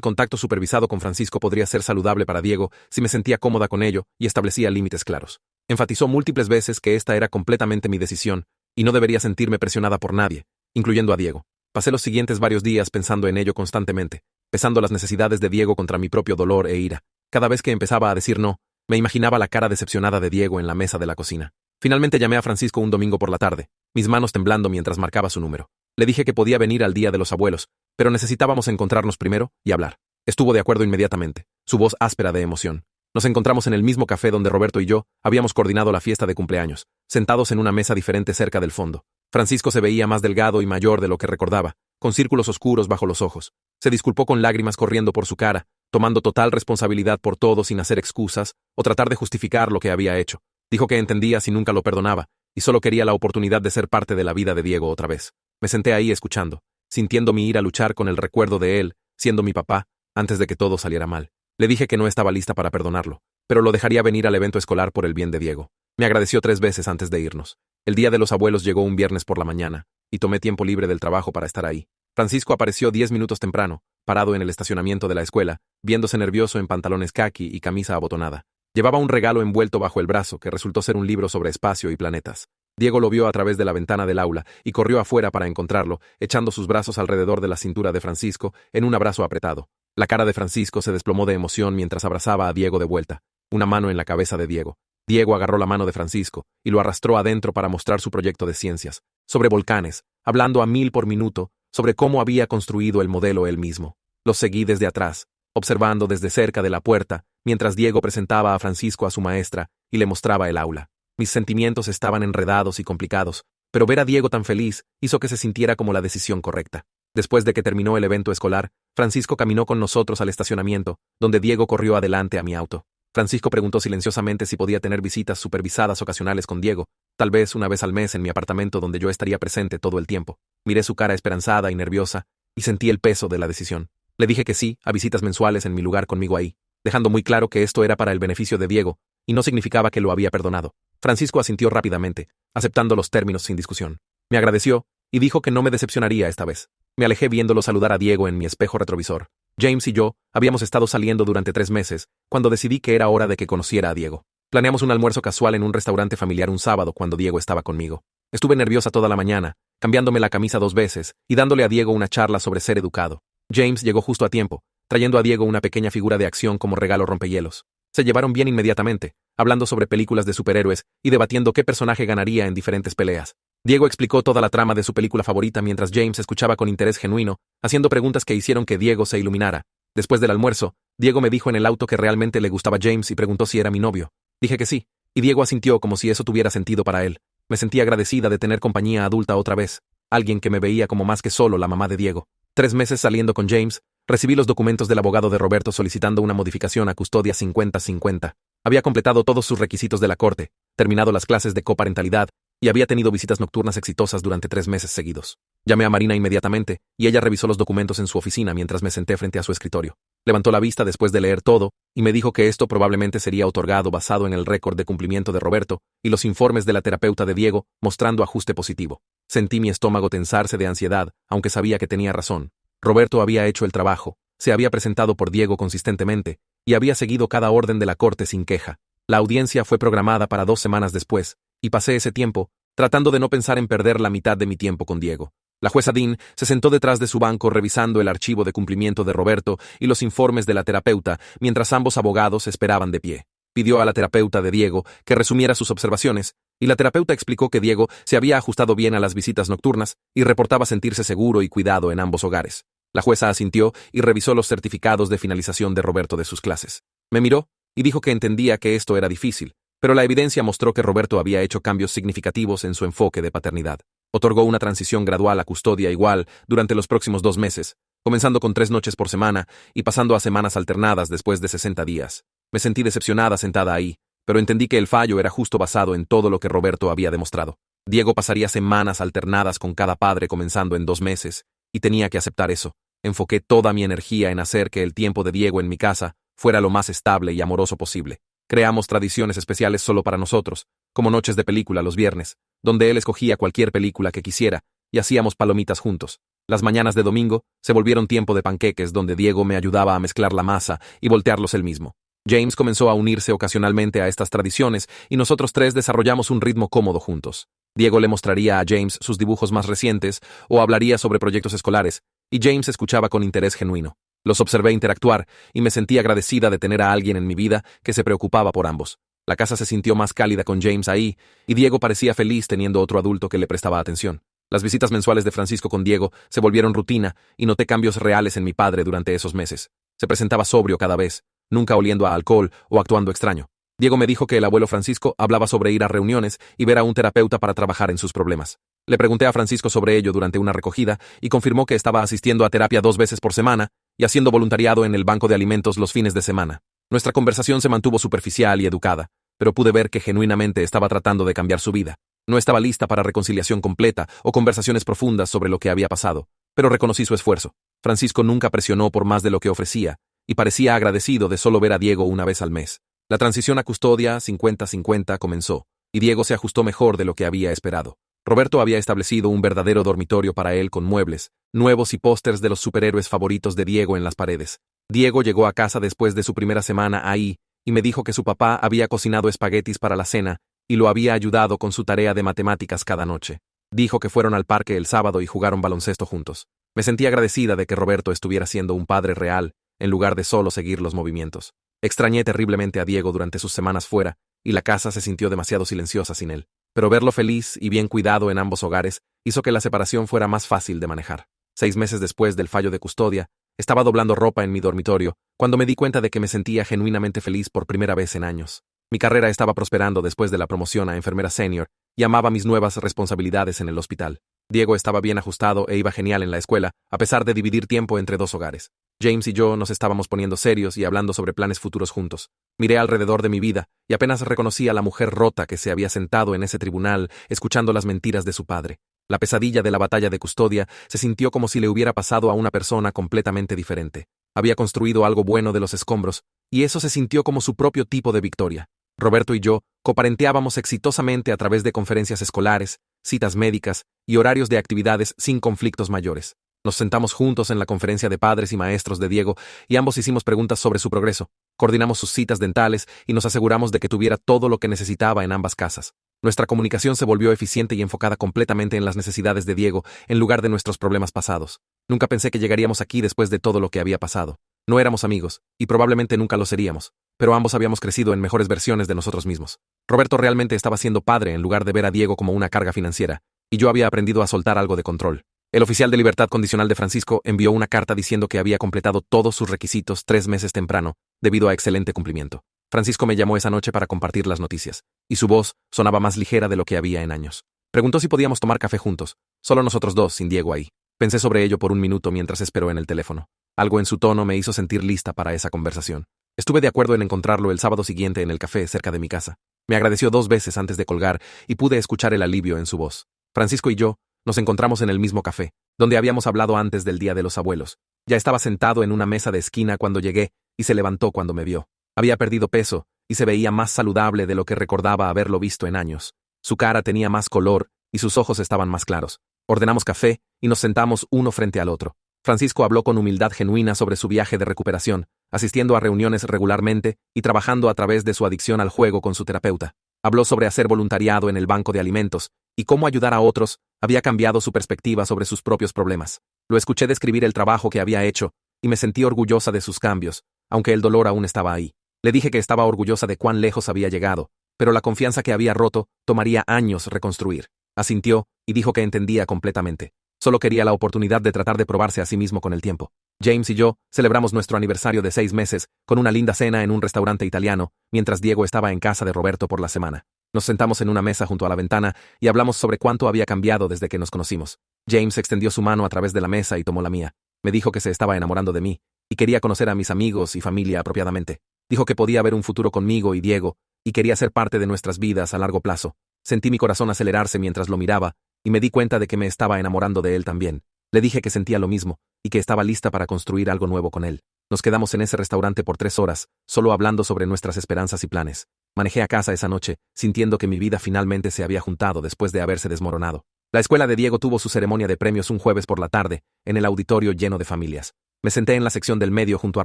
contacto supervisado con Francisco podría ser saludable para Diego si me sentía cómoda con ello y establecía límites claros. Enfatizó múltiples veces que esta era completamente mi decisión y no debería sentirme presionada por nadie, incluyendo a Diego. Pasé los siguientes varios días pensando en ello constantemente, pesando las necesidades de Diego contra mi propio dolor e ira. Cada vez que empezaba a decir no, me imaginaba la cara decepcionada de Diego en la mesa de la cocina. Finalmente llamé a Francisco un domingo por la tarde, mis manos temblando mientras marcaba su número. Le dije que podía venir al Día de los Abuelos, pero necesitábamos encontrarnos primero y hablar. Estuvo de acuerdo inmediatamente, su voz áspera de emoción. Nos encontramos en el mismo café donde Roberto y yo habíamos coordinado la fiesta de cumpleaños, sentados en una mesa diferente cerca del fondo. Francisco se veía más delgado y mayor de lo que recordaba, con círculos oscuros bajo los ojos. Se disculpó con lágrimas corriendo por su cara, tomando total responsabilidad por todo sin hacer excusas o tratar de justificar lo que había hecho. Dijo que entendía si nunca lo perdonaba, y solo quería la oportunidad de ser parte de la vida de Diego otra vez. Me senté ahí escuchando, sintiendo mi ira luchar con el recuerdo de él, siendo mi papá, antes de que todo saliera mal. Le dije que no estaba lista para perdonarlo, pero lo dejaría venir al evento escolar por el bien de Diego. Me agradeció 3 veces antes de irnos. El Día de los Abuelos llegó un viernes por la mañana, y tomé tiempo libre del trabajo para estar ahí. Francisco apareció 10 minutos temprano, parado en el estacionamiento de la escuela, viéndose nervioso en pantalones caqui y camisa abotonada. Llevaba un regalo envuelto bajo el brazo que resultó ser un libro sobre espacio y planetas. Diego lo vio a través de la ventana del aula y corrió afuera para encontrarlo, echando sus brazos alrededor de la cintura de Francisco en un abrazo apretado. La cara de Francisco se desplomó de emoción mientras abrazaba a Diego de vuelta, una mano en la cabeza de Diego. Diego agarró la mano de Francisco y lo arrastró adentro para mostrar su proyecto de ciencias, sobre volcanes, hablando a 1000 por minuto sobre cómo había construido el modelo él mismo. Los seguí desde atrás, observando desde cerca de la puerta, mientras Diego presentaba a Francisco a su maestra y le mostraba el aula. Mis sentimientos estaban enredados y complicados, pero ver a Diego tan feliz hizo que se sintiera como la decisión correcta. Después de que terminó el evento escolar, Francisco caminó con nosotros al estacionamiento, donde Diego corrió adelante a mi auto. Francisco preguntó silenciosamente si podía tener visitas supervisadas ocasionales con Diego, tal vez una vez al mes en mi apartamento donde yo estaría presente todo el tiempo. Miré su cara esperanzada y nerviosa, y sentí el peso de la decisión. Le dije que sí a visitas mensuales en mi lugar conmigo ahí, dejando muy claro que esto era para el beneficio de Diego, y no significaba que lo había perdonado. Francisco asintió rápidamente, aceptando los términos sin discusión. Me agradeció, y dijo que no me decepcionaría esta vez. Me alejé viéndolo saludar a Diego en mi espejo retrovisor. James y yo habíamos estado saliendo durante 3 meses, cuando decidí que era hora de que conociera a Diego. Planeamos un almuerzo casual en un restaurante familiar un sábado cuando Diego estaba conmigo. Estuve nerviosa toda la mañana, cambiándome la camisa 2 veces y dándole a Diego una charla sobre ser educado. James llegó justo a tiempo, trayendo a Diego una pequeña figura de acción como regalo rompehielos. Se llevaron bien inmediatamente, hablando sobre películas de superhéroes y debatiendo qué personaje ganaría en diferentes peleas. Diego explicó toda la trama de su película favorita mientras James escuchaba con interés genuino, haciendo preguntas que hicieron que Diego se iluminara. Después del almuerzo, Diego me dijo en el auto que realmente le gustaba James y preguntó si era mi novio. Dije que sí, y Diego asintió como si eso tuviera sentido para él. Me sentí agradecida de tener compañía adulta otra vez, alguien que me veía como más que solo la mamá de Diego. 3 meses saliendo con James, recibí los documentos del abogado de Roberto solicitando una modificación a custodia 50-50. Había completado todos sus requisitos de la corte, terminado las clases de coparentalidad, y había tenido visitas nocturnas exitosas durante 3 meses seguidos. Llamé a Marina inmediatamente, y ella revisó los documentos en su oficina mientras me senté frente a su escritorio. Levantó la vista después de leer todo, y me dijo que esto probablemente sería otorgado basado en el récord de cumplimiento de Roberto y los informes de la terapeuta de Diego mostrando ajuste positivo. Sentí mi estómago tensarse de ansiedad, aunque sabía que tenía razón. Roberto había hecho el trabajo, se había presentado por Diego consistentemente, y había seguido cada orden de la corte sin queja. La audiencia fue programada para 2 semanas después, y pasé ese tiempo tratando de no pensar en perder la mitad de mi tiempo con Diego. La jueza Dean se sentó detrás de su banco revisando el archivo de cumplimiento de Roberto y los informes de la terapeuta, mientras ambos abogados esperaban de pie. Pidió a la terapeuta de Diego que resumiera sus observaciones, y la terapeuta explicó que Diego se había ajustado bien a las visitas nocturnas y reportaba sentirse seguro y cuidado en ambos hogares. La jueza asintió y revisó los certificados de finalización de Roberto de sus clases. Me miró y dijo que entendía que esto era difícil, pero la evidencia mostró que Roberto había hecho cambios significativos en su enfoque de paternidad. Otorgó una transición gradual a custodia igual durante los próximos 2 meses, comenzando con 3 noches por semana y pasando a semanas alternadas después de 60 días. Me sentí decepcionada sentada ahí, pero entendí que el fallo era justo basado en todo lo que Roberto había demostrado. Diego pasaría semanas alternadas con cada padre comenzando en 2 meses, y tenía que aceptar eso. Enfoqué toda mi energía en hacer que el tiempo de Diego en mi casa fuera lo más estable y amoroso posible. Creamos tradiciones especiales solo para nosotros, como noches de película los viernes, donde él escogía cualquier película que quisiera, y hacíamos palomitas juntos. Las mañanas de domingo se volvieron tiempo de panqueques donde Diego me ayudaba a mezclar la masa y voltearlos él mismo. James comenzó a unirse ocasionalmente a estas tradiciones y nosotros tres desarrollamos un ritmo cómodo juntos. Diego le mostraría a James sus dibujos más recientes o hablaría sobre proyectos escolares, y James escuchaba con interés genuino. Los observé interactuar y me sentí agradecida de tener a alguien en mi vida que se preocupaba por ambos. La casa se sintió más cálida con James ahí, y Diego parecía feliz teniendo otro adulto que le prestaba atención. Las visitas mensuales de Francisco con Diego se volvieron rutina y noté cambios reales en mi padre durante esos meses. Se presentaba sobrio cada vez, nunca oliendo a alcohol o actuando extraño. Diego me dijo que el abuelo Francisco hablaba sobre ir a reuniones y ver a un terapeuta para trabajar en sus problemas. Le pregunté a Francisco sobre ello durante una recogida y confirmó que estaba asistiendo a terapia 2 veces por semana y haciendo voluntariado en el banco de alimentos los fines de semana. Nuestra conversación se mantuvo superficial y educada, pero pude ver que genuinamente estaba tratando de cambiar su vida. No estaba lista para reconciliación completa o conversaciones profundas sobre lo que había pasado, pero reconocí su esfuerzo. Francisco nunca presionó por más de lo que ofrecía, y parecía agradecido de solo ver a Diego una vez al mes. La transición a custodia 50-50 comenzó, y Diego se ajustó mejor de lo que había esperado. Roberto había establecido un verdadero dormitorio para él con muebles, nuevos y pósters de los superhéroes favoritos de Diego en las paredes. Diego llegó a casa después de su primera semana ahí, y me dijo que su papá había cocinado espaguetis para la cena y lo había ayudado con su tarea de matemáticas cada noche. Dijo que fueron al parque el sábado y jugaron baloncesto juntos. Me sentí agradecida de que Roberto estuviera siendo un padre real, en lugar de solo seguir los movimientos. Extrañé terriblemente a Diego durante sus semanas fuera, y la casa se sintió demasiado silenciosa sin él. Pero verlo feliz y bien cuidado en ambos hogares hizo que la separación fuera más fácil de manejar. 6 meses después del fallo de custodia, estaba doblando ropa en mi dormitorio, cuando me di cuenta de que me sentía genuinamente feliz por primera vez en años. Mi carrera estaba prosperando después de la promoción a enfermera senior y amaba mis nuevas responsabilidades en el hospital. Diego estaba bien ajustado e iba genial en la escuela, a pesar de dividir tiempo entre 2 hogares. James y yo nos estábamos poniendo serios y hablando sobre planes futuros juntos. Miré alrededor de mi vida y apenas reconocí a la mujer rota que se había sentado en ese tribunal escuchando las mentiras de su padre. La pesadilla de la batalla de custodia se sintió como si le hubiera pasado a una persona completamente diferente. Había construido algo bueno de los escombros, y eso se sintió como su propio tipo de victoria. Roberto y yo coparenteábamos exitosamente a través de conferencias escolares, citas médicas y horarios de actividades sin conflictos mayores. Nos sentamos juntos en la conferencia de padres y maestros de Diego y ambos hicimos preguntas sobre su progreso. Coordinamos sus citas dentales y nos aseguramos de que tuviera todo lo que necesitaba en ambas casas. Nuestra comunicación se volvió eficiente y enfocada completamente en las necesidades de Diego en lugar de nuestros problemas pasados. Nunca pensé que llegaríamos aquí después de todo lo que había pasado. No éramos amigos, y probablemente nunca lo seríamos, pero ambos habíamos crecido en mejores versiones de nosotros mismos. Roberto realmente estaba siendo padre en lugar de ver a Diego como una carga financiera, y yo había aprendido a soltar algo de control. El oficial de libertad condicional de Francisco envió una carta diciendo que había completado todos sus requisitos 3 meses temprano, debido a excelente cumplimiento. Francisco me llamó esa noche para compartir las noticias, y su voz sonaba más ligera de lo que había en años. Preguntó si podíamos tomar café juntos, solo nosotros dos, sin Diego ahí. Pensé sobre ello por un minuto mientras esperó en el teléfono. Algo en su tono me hizo sentir lista para esa conversación. Estuve de acuerdo en encontrarlo el sábado siguiente en el café cerca de mi casa. Me agradeció 2 veces antes de colgar y pude escuchar el alivio en su voz. Francisco y yo nos encontramos en el mismo café, donde habíamos hablado antes del Día de los Abuelos. Ya estaba sentado en una mesa de esquina cuando llegué y se levantó cuando me vio. Había perdido peso y se veía más saludable de lo que recordaba haberlo visto en años. Su cara tenía más color y sus ojos estaban más claros. Ordenamos café y nos sentamos uno frente al otro. Francisco habló con humildad genuina sobre su viaje de recuperación, asistiendo a reuniones regularmente y trabajando a través de su adicción al juego con su terapeuta. Habló sobre hacer voluntariado en el banco de alimentos y cómo ayudar a otros había cambiado su perspectiva sobre sus propios problemas. Lo escuché describir el trabajo que había hecho y me sentí orgullosa de sus cambios, aunque el dolor aún estaba ahí. Le dije que estaba orgullosa de cuán lejos había llegado, pero la confianza que había roto tomaría años reconstruir. Asintió y dijo que entendía completamente. Solo quería la oportunidad de tratar de probarse a sí mismo con el tiempo. James y yo celebramos nuestro aniversario de 6 meses con una linda cena en un restaurante italiano, mientras Diego estaba en casa de Roberto por la semana. Nos sentamos en una mesa junto a la ventana y hablamos sobre cuánto había cambiado desde que nos conocimos. James extendió su mano a través de la mesa y tomó la mía. Me dijo que se estaba enamorando de mí y quería conocer a mis amigos y familia apropiadamente. Dijo que podía haber un futuro conmigo y Diego y quería ser parte de nuestras vidas a largo plazo. Sentí mi corazón acelerarse mientras lo miraba y me di cuenta de que me estaba enamorando de él también. Le dije que sentía lo mismo y que estaba lista para construir algo nuevo con él. Nos quedamos en ese restaurante por 3 horas, solo hablando sobre nuestras esperanzas y planes. Manejé a casa esa noche, sintiendo que mi vida finalmente se había juntado después de haberse desmoronado. La escuela de Diego tuvo su ceremonia de premios un jueves por la tarde, en el auditorio lleno de familias. Me senté en la sección del medio junto a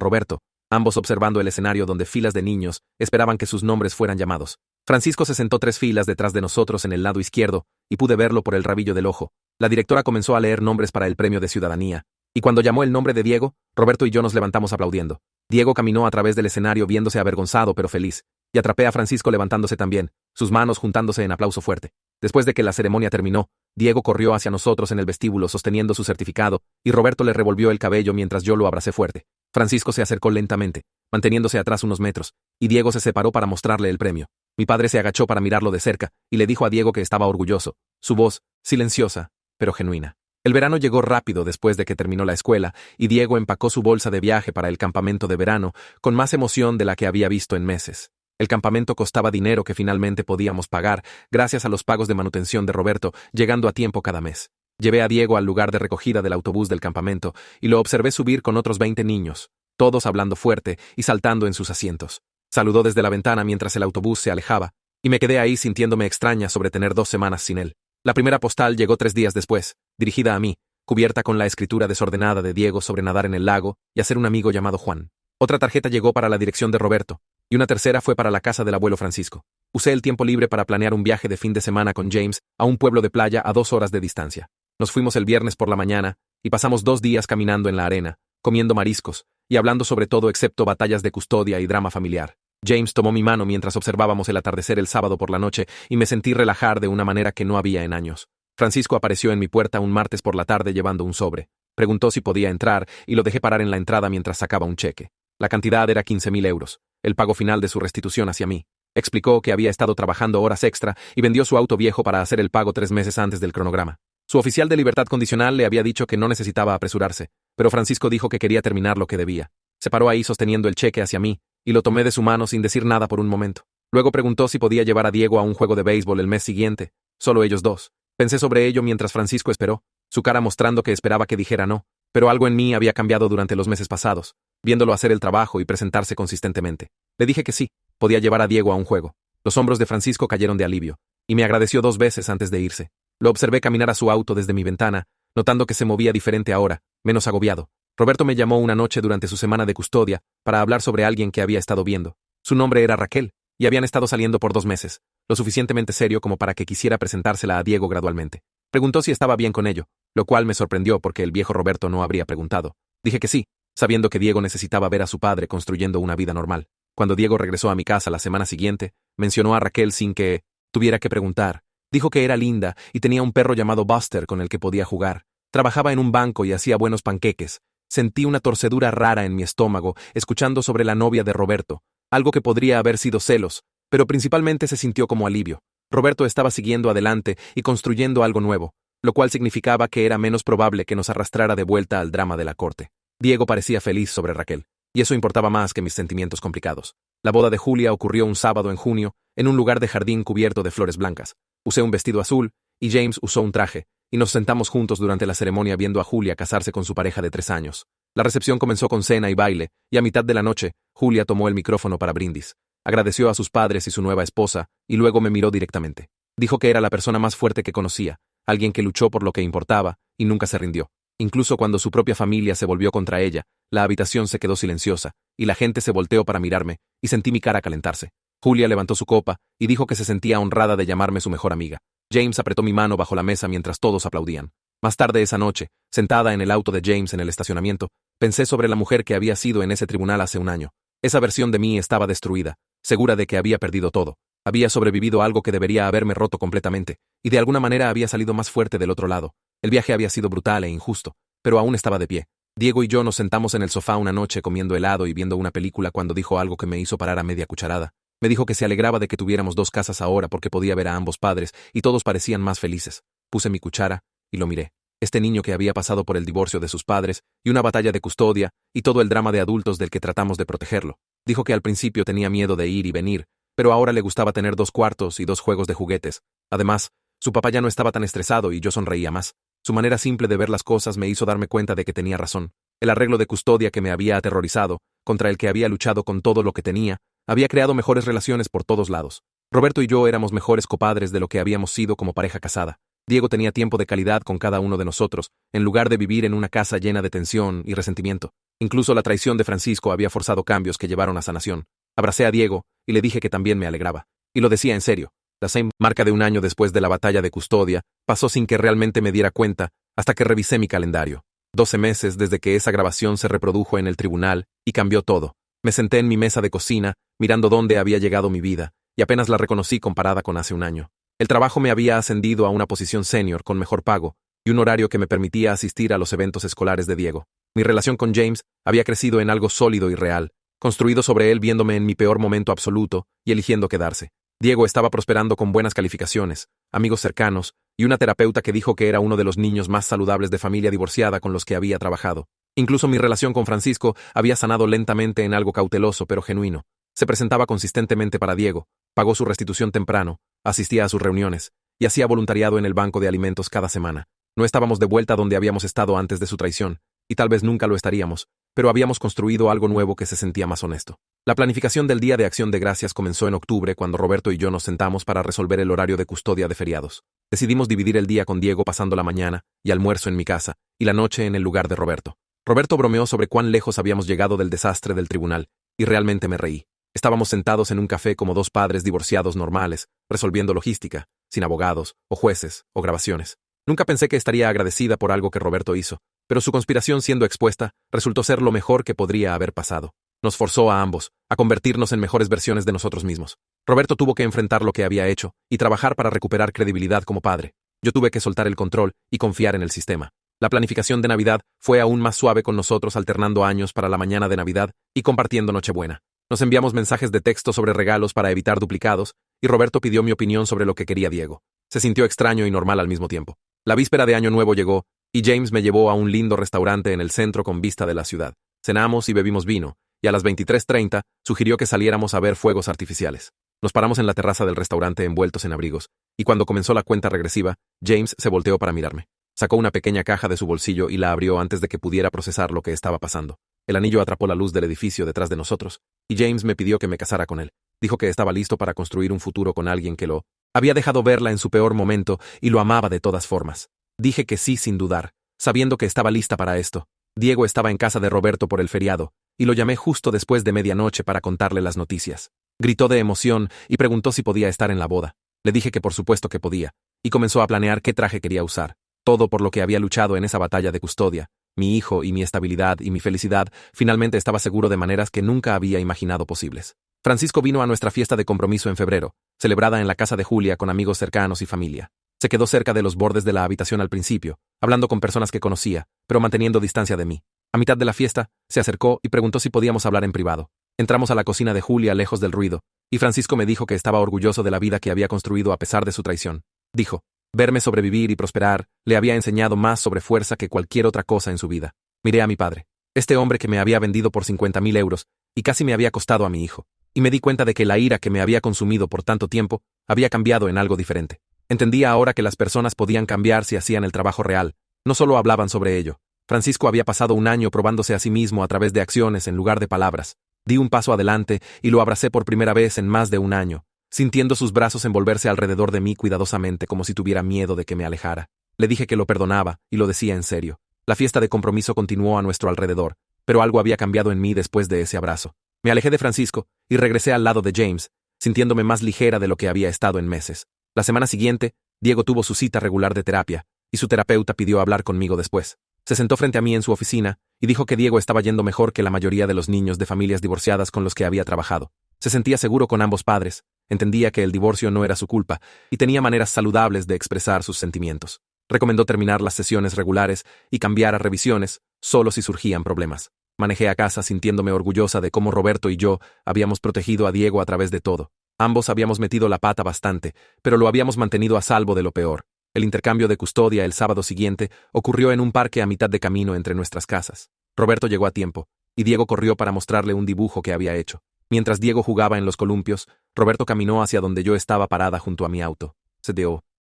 Roberto, ambos observando el escenario donde filas de niños esperaban que sus nombres fueran llamados. Francisco se sentó 3 filas detrás de nosotros en el lado izquierdo, y pude verlo por el rabillo del ojo. La directora comenzó a leer nombres para el premio de ciudadanía, y cuando llamó el nombre de Diego, Roberto y yo nos levantamos aplaudiendo. Diego caminó a través del escenario viéndose avergonzado pero feliz, y atrapé a Francisco levantándose también, sus manos juntándose en aplauso fuerte. Después de que la ceremonia terminó, Diego corrió hacia nosotros en el vestíbulo sosteniendo su certificado, y Roberto le revolvió el cabello mientras yo lo abracé fuerte. Francisco se acercó lentamente, manteniéndose atrás unos metros, y Diego se separó para mostrarle el premio. Mi padre se agachó para mirarlo de cerca, y le dijo a Diego que estaba orgulloso, su voz, silenciosa, pero genuina. El verano llegó rápido después de que terminó la escuela, y Diego empacó su bolsa de viaje para el campamento de verano, con más emoción de la que había visto en meses. El campamento costaba dinero que finalmente podíamos pagar, gracias a los pagos de manutención de Roberto, llegando a tiempo cada mes. Llevé a Diego al lugar de recogida del autobús del campamento, y lo observé subir con otros 20 niños, todos hablando fuerte y saltando en sus asientos. Saludó desde la ventana mientras el autobús se alejaba, y me quedé ahí sintiéndome extraña sobre tener 2 semanas sin él. La primera postal llegó 3 días después, dirigida a mí, cubierta con la escritura desordenada de Diego sobre nadar en el lago y hacer un amigo llamado Juan. Otra tarjeta llegó para la dirección de Roberto, y una tercera fue para la casa del abuelo Francisco. Usé el tiempo libre para planear un viaje de fin de semana con James a un pueblo de playa a 2 horas de distancia. Nos fuimos el viernes por la mañana, y pasamos 2 días caminando en la arena, comiendo mariscos, y hablando sobre todo excepto batallas de custodia y drama familiar. James tomó mi mano mientras observábamos el atardecer el sábado por la noche y me sentí relajar de una manera que no había en años. Francisco apareció en mi puerta un martes por la tarde llevando un sobre. Preguntó si podía entrar y lo dejé parar en la entrada mientras sacaba un cheque. La cantidad era 15.000 euros, el pago final de su restitución hacia mí. Explicó que había estado trabajando horas extra y vendió su auto viejo para hacer el pago 3 meses antes del cronograma. Su oficial de libertad condicional le había dicho que no necesitaba apresurarse, pero Francisco dijo que quería terminar lo que debía. Se paró ahí sosteniendo el cheque hacia mí, y lo tomé de su mano sin decir nada por un momento. Luego preguntó si podía llevar a Diego a un juego de béisbol el mes siguiente, solo ellos dos. Pensé sobre ello mientras Francisco esperó, su cara mostrando que esperaba que dijera no, pero algo en mí había cambiado durante los meses pasados, viéndolo hacer el trabajo y presentarse consistentemente. Le dije que sí, podía llevar a Diego a un juego. Los hombros de Francisco cayeron de alivio, y me agradeció 2 veces antes de irse. Lo observé caminar a su auto desde mi ventana, notando que se movía diferente ahora, menos agobiado. Roberto me llamó una noche durante su semana de custodia para hablar sobre alguien que había estado viendo. Su nombre era Raquel, y habían estado saliendo por 2 meses, lo suficientemente serio como para que quisiera presentársela a Diego gradualmente. Preguntó si estaba bien con ello, lo cual me sorprendió porque el viejo Roberto no habría preguntado. Dije que sí, sabiendo que Diego necesitaba ver a su padre construyendo una vida normal. Cuando Diego regresó a mi casa la semana siguiente, mencionó a Raquel sin que tuviera que preguntar. Dijo que era linda y tenía un perro llamado Buster con el que podía jugar. Trabajaba en un banco y hacía buenos panqueques. Sentí una torcedura rara en mi estómago, escuchando sobre la novia de Roberto, algo que podría haber sido celos, pero principalmente se sintió como alivio. Roberto estaba siguiendo adelante y construyendo algo nuevo, lo cual significaba que era menos probable que nos arrastrara de vuelta al drama de la corte. Diego parecía feliz sobre Raquel, y eso importaba más que mis sentimientos complicados. La boda de Julia ocurrió un sábado en junio, en un lugar de jardín cubierto de flores blancas. Usé un vestido azul, y James usó un traje, y nos sentamos juntos durante la ceremonia viendo a Julia casarse con su pareja de 3 años. La recepción comenzó con cena y baile, y a mitad de la noche, Julia tomó el micrófono para brindis. Agradeció a sus padres y su nueva esposa, y luego me miró directamente. Dijo que era la persona más fuerte que conocía, alguien que luchó por lo que importaba, y nunca se rindió. Incluso cuando su propia familia se volvió contra ella, la habitación se quedó silenciosa, y la gente se volteó para mirarme, y sentí mi cara calentarse. Julia levantó su copa, y dijo que se sentía honrada de llamarme su mejor amiga. James apretó mi mano bajo la mesa mientras todos aplaudían. Más tarde esa noche, sentada en el auto de James en el estacionamiento, pensé sobre la mujer que había sido en ese tribunal hace un año. Esa versión de mí estaba destruida, segura de que había perdido todo. Había sobrevivido a algo que debería haberme roto completamente, y de alguna manera había salido más fuerte del otro lado. El viaje había sido brutal e injusto, pero aún estaba de pie. Diego y yo nos sentamos en el sofá una noche comiendo helado y viendo una película cuando dijo algo que me hizo parar a media cucharada. Me dijo que se alegraba de que tuviéramos 2 casas ahora porque podía ver a ambos padres y todos parecían más felices. Puse mi cuchara y lo miré. Este niño que había pasado por el divorcio de sus padres y una batalla de custodia y todo el drama de adultos del que tratamos de protegerlo. Dijo que al principio tenía miedo de ir y venir, pero ahora le gustaba tener 2 cuartos y 2 juegos de juguetes. Además, su papá ya no estaba tan estresado y yo sonreía más. Su manera simple de ver las cosas me hizo darme cuenta de que tenía razón. El arreglo de custodia que me había aterrorizado, contra el que había luchado con todo lo que tenía, había creado mejores relaciones por todos lados. Roberto y yo éramos mejores copadres de lo que habíamos sido como pareja casada. Diego tenía tiempo de calidad con cada uno de nosotros, en lugar de vivir en una casa llena de tensión y resentimiento. Incluso la traición de Francisco había forzado cambios que llevaron a sanación. Abracé a Diego y le dije que también me alegraba. Y lo decía en serio. La same marca de un año después de la batalla de custodia pasó sin que realmente me diera cuenta hasta que revisé mi calendario. 12 meses desde que esa grabación se reprodujo en el tribunal y cambió todo. Me senté en mi mesa de cocina, mirando dónde había llegado mi vida, y apenas la reconocí comparada con hace un año. El trabajo me había ascendido a una posición senior con mejor pago y un horario que me permitía asistir a los eventos escolares de Diego. Mi relación con James había crecido en algo sólido y real, construido sobre él viéndome en mi peor momento absoluto y eligiendo quedarse. Diego estaba prosperando con buenas calificaciones, amigos cercanos y una terapeuta que dijo que era uno de los niños más saludables de familia divorciada con los que había trabajado. Incluso mi relación con Francisco había sanado lentamente en algo cauteloso pero genuino. Se presentaba consistentemente para Diego, pagó su restitución temprano, asistía a sus reuniones y hacía voluntariado en el banco de alimentos cada semana. No estábamos de vuelta donde habíamos estado antes de su traición, y tal vez nunca lo estaríamos, pero habíamos construido algo nuevo que se sentía más honesto. La planificación del Día de Acción de Gracias comenzó en octubre cuando Roberto y yo nos sentamos para resolver el horario de custodia de feriados. Decidimos dividir el día con Diego pasando la mañana y almuerzo en mi casa, y la noche en el lugar de Roberto. Roberto bromeó sobre cuán lejos habíamos llegado del desastre del tribunal, y realmente me reí. Estábamos sentados en un café como dos padres divorciados normales, resolviendo logística, sin abogados, o jueces, o grabaciones. Nunca pensé que estaría agradecida por algo que Roberto hizo, pero su conspiración siendo expuesta resultó ser lo mejor que podría haber pasado. Nos forzó a ambos a convertirnos en mejores versiones de nosotros mismos. Roberto tuvo que enfrentar lo que había hecho y trabajar para recuperar credibilidad como padre. Yo tuve que soltar el control y confiar en el sistema. La planificación de Navidad fue aún más suave con nosotros alternando años para la mañana de Navidad y compartiendo Nochebuena. Nos enviamos mensajes de texto sobre regalos para evitar duplicados, y Roberto pidió mi opinión sobre lo que quería Diego. Se sintió extraño y normal al mismo tiempo. La víspera de Año Nuevo llegó, y James me llevó a un lindo restaurante en el centro con vista de la ciudad. Cenamos y bebimos vino, y a las 23:30 sugirió que saliéramos a ver fuegos artificiales. Nos paramos en la terraza del restaurante envueltos en abrigos, y cuando comenzó la cuenta regresiva, James se volteó para mirarme. Sacó una pequeña caja de su bolsillo y la abrió antes de que pudiera procesar lo que estaba pasando. El anillo atrapó la luz del edificio detrás de nosotros, y James me pidió que me casara con él. Dijo que estaba listo para construir un futuro con alguien que lo había dejado verla en su peor momento y lo amaba de todas formas. Dije que sí sin dudar, sabiendo que estaba lista para esto. Diego estaba en casa de Roberto por el feriado, y lo llamé justo después de medianoche para contarle las noticias. Gritó de emoción y preguntó si podía estar en la boda. Le dije que por supuesto que podía, y comenzó a planear qué traje quería usar. Todo por lo que había luchado en esa batalla de custodia. Mi hijo y mi estabilidad y mi felicidad, finalmente estaba seguro de maneras que nunca había imaginado posibles. Francisco vino a nuestra fiesta de compromiso en febrero, celebrada en la casa de Julia con amigos cercanos y familia. Se quedó cerca de los bordes de la habitación al principio, hablando con personas que conocía, pero manteniendo distancia de mí. A mitad de la fiesta, se acercó y preguntó si podíamos hablar en privado. Entramos a la cocina de Julia lejos del ruido, y Francisco me dijo que estaba orgulloso de la vida que había construido a pesar de su traición. Dijo, verme sobrevivir y prosperar le había enseñado más sobre fuerza que cualquier otra cosa en su vida. Miré a mi padre, este hombre que me había vendido por 50.000 euros y casi me había costado a mi hijo, y me di cuenta de que la ira que me había consumido por tanto tiempo había cambiado en algo diferente. Entendía ahora que las personas podían cambiar si hacían el trabajo real, no solo hablaban sobre ello. Francisco había pasado un año probándose a sí mismo a través de acciones en lugar de palabras. Di un paso adelante y lo abracé por primera vez en más de un año, sintiendo sus brazos envolverse alrededor de mí cuidadosamente como si tuviera miedo de que me alejara. Le dije que lo perdonaba, y lo decía en serio. La fiesta de compromiso continuó a nuestro alrededor, pero algo había cambiado en mí después de ese abrazo. Me alejé de Francisco y regresé al lado de James, sintiéndome más ligera de lo que había estado en meses. La semana siguiente, Diego tuvo su cita regular de terapia, y su terapeuta pidió hablar conmigo después. Se sentó frente a mí en su oficina y dijo que Diego estaba yendo mejor que la mayoría de los niños de familias divorciadas con los que había trabajado. Se sentía seguro con ambos padres, entendía que el divorcio no era su culpa y tenía maneras saludables de expresar sus sentimientos. Recomendó terminar las sesiones regulares y cambiar a revisiones, solo si surgían problemas. Manejé a casa sintiéndome orgullosa de cómo Roberto y yo habíamos protegido a Diego a través de todo. Ambos habíamos metido la pata bastante, pero lo habíamos mantenido a salvo de lo peor. El intercambio de custodia el sábado siguiente ocurrió en un parque a mitad de camino entre nuestras casas. Roberto llegó a tiempo, y Diego corrió para mostrarle un dibujo que había hecho. Mientras Diego jugaba en los columpios, Roberto caminó hacia donde yo estaba parada junto a mi auto.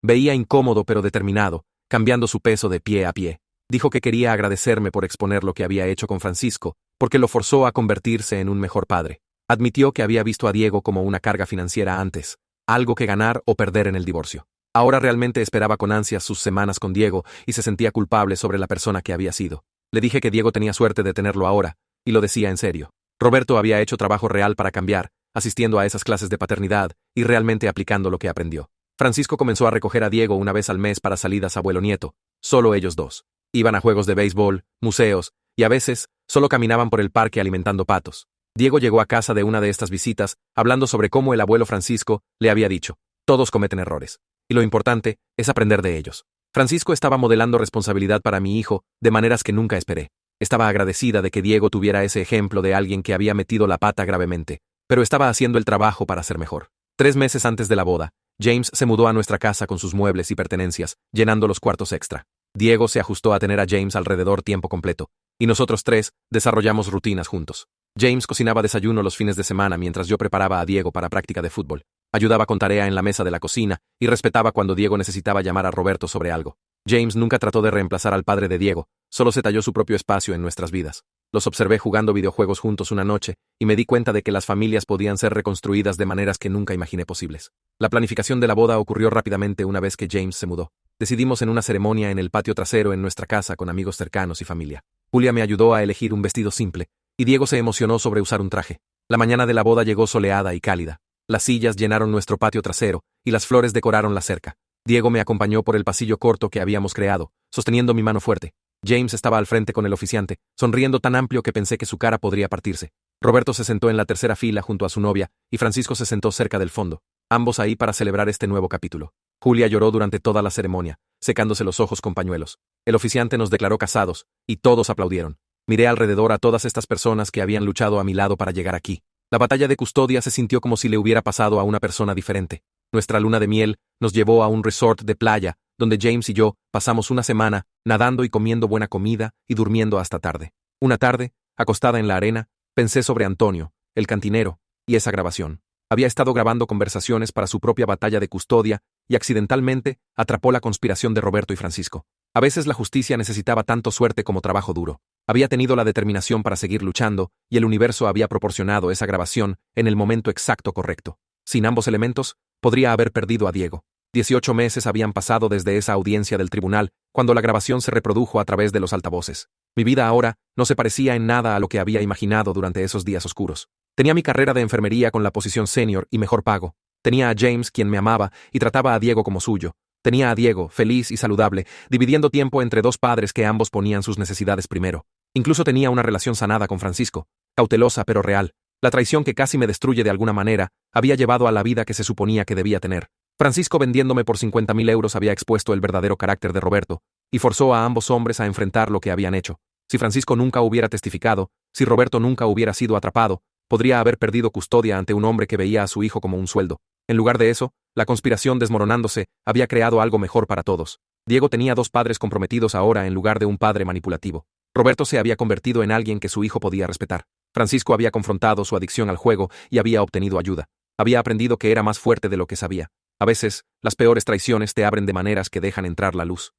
Veía incómodo pero determinado, cambiando su peso de pie a pie. Dijo que quería agradecerme por exponer lo que había hecho con Francisco, porque lo forzó a convertirse en un mejor padre. Admitió que había visto a Diego como una carga financiera antes, algo que ganar o perder en el divorcio. Ahora realmente esperaba con ansias sus semanas con Diego y se sentía culpable sobre la persona que había sido. Le dije que Diego tenía suerte de tenerlo ahora, y lo decía en serio. Roberto había hecho trabajo real para cambiar, asistiendo a esas clases de paternidad y realmente aplicando lo que aprendió. Francisco comenzó a recoger a Diego una vez al mes para salidas abuelo-nieto, solo ellos dos. Iban a juegos de béisbol, museos, y a veces solo caminaban por el parque alimentando patos. Diego llegó a casa de una de estas visitas, hablando sobre cómo el abuelo Francisco le había dicho: todos cometen errores, y lo importante es aprender de ellos. Francisco estaba modelando responsabilidad para mi hijo de maneras que nunca esperé. Estaba agradecida de que Diego tuviera ese ejemplo de alguien que había metido la pata gravemente, pero estaba haciendo el trabajo para ser mejor. 3 meses antes de la boda, James se mudó a nuestra casa con sus muebles y pertenencias, llenando los cuartos extra. Diego se ajustó a tener a James alrededor tiempo completo, y nosotros tres desarrollamos rutinas juntos. James cocinaba desayuno los fines de semana mientras yo preparaba a Diego para práctica de fútbol. Ayudaba con tarea en la mesa de la cocina y respetaba cuando Diego necesitaba llamar a Roberto sobre algo. James nunca trató de reemplazar al padre de Diego, solo se talló su propio espacio en nuestras vidas. Los observé jugando videojuegos juntos una noche y me di cuenta de que las familias podían ser reconstruidas de maneras que nunca imaginé posibles. La planificación de la boda ocurrió rápidamente una vez que James se mudó. Decidimos en una ceremonia en el patio trasero en nuestra casa con amigos cercanos y familia. Julia me ayudó a elegir un vestido simple, y Diego se emocionó sobre usar un traje. La mañana de la boda llegó soleada y cálida. Las sillas llenaron nuestro patio trasero, y las flores decoraron la cerca. Diego me acompañó por el pasillo corto que habíamos creado, sosteniendo mi mano fuerte. James estaba al frente con el oficiante, sonriendo tan amplio que pensé que su cara podría partirse. Roberto se sentó en la tercera fila junto a su novia, y Francisco se sentó cerca del fondo, ambos ahí para celebrar este nuevo capítulo. Julia lloró durante toda la ceremonia, secándose los ojos con pañuelos. El oficiante nos declaró casados, y todos aplaudieron. Miré alrededor a todas estas personas que habían luchado a mi lado para llegar aquí. La batalla de custodia se sintió como si le hubiera pasado a una persona diferente. Nuestra luna de miel nos llevó a un resort de playa, donde James y yo pasamos una semana nadando y comiendo buena comida y durmiendo hasta tarde. Una tarde, acostada en la arena, pensé sobre Antonio, el cantinero, y esa grabación. Había estado grabando conversaciones para su propia batalla de custodia y accidentalmente atrapó la conspiración de Roberto y Francisco. A veces la justicia necesitaba tanto suerte como trabajo duro. Había tenido la determinación para seguir luchando y el universo había proporcionado esa grabación en el momento exacto correcto. Sin ambos elementos, podría haber perdido a Diego. 18 meses habían pasado desde esa audiencia del tribunal, cuando la grabación se reprodujo a través de los altavoces. Mi vida ahora no se parecía en nada a lo que había imaginado durante esos días oscuros. Tenía mi carrera de enfermería con la posición senior y mejor pago. Tenía a James, quien me amaba, y trataba a Diego como suyo. Tenía a Diego, feliz y saludable, dividiendo tiempo entre dos padres que ambos ponían sus necesidades primero. Incluso tenía una relación sanada con Francisco, cautelosa pero real. La traición que casi me destruye de alguna manera había llevado a la vida que se suponía que debía tener. Francisco vendiéndome por 50.000 euros había expuesto el verdadero carácter de Roberto, y forzó a ambos hombres a enfrentar lo que habían hecho. Si Francisco nunca hubiera testificado, si Roberto nunca hubiera sido atrapado, podría haber perdido custodia ante un hombre que veía a su hijo como un sueldo. En lugar de eso, la conspiración desmoronándose había creado algo mejor para todos. Diego tenía 2 padres comprometidos ahora en lugar de un padre manipulativo. Roberto se había convertido en alguien que su hijo podía respetar. Francisco había confrontado su adicción al juego y había obtenido ayuda. Había aprendido que era más fuerte de lo que sabía. A veces, las peores traiciones te abren de maneras que dejan entrar la luz.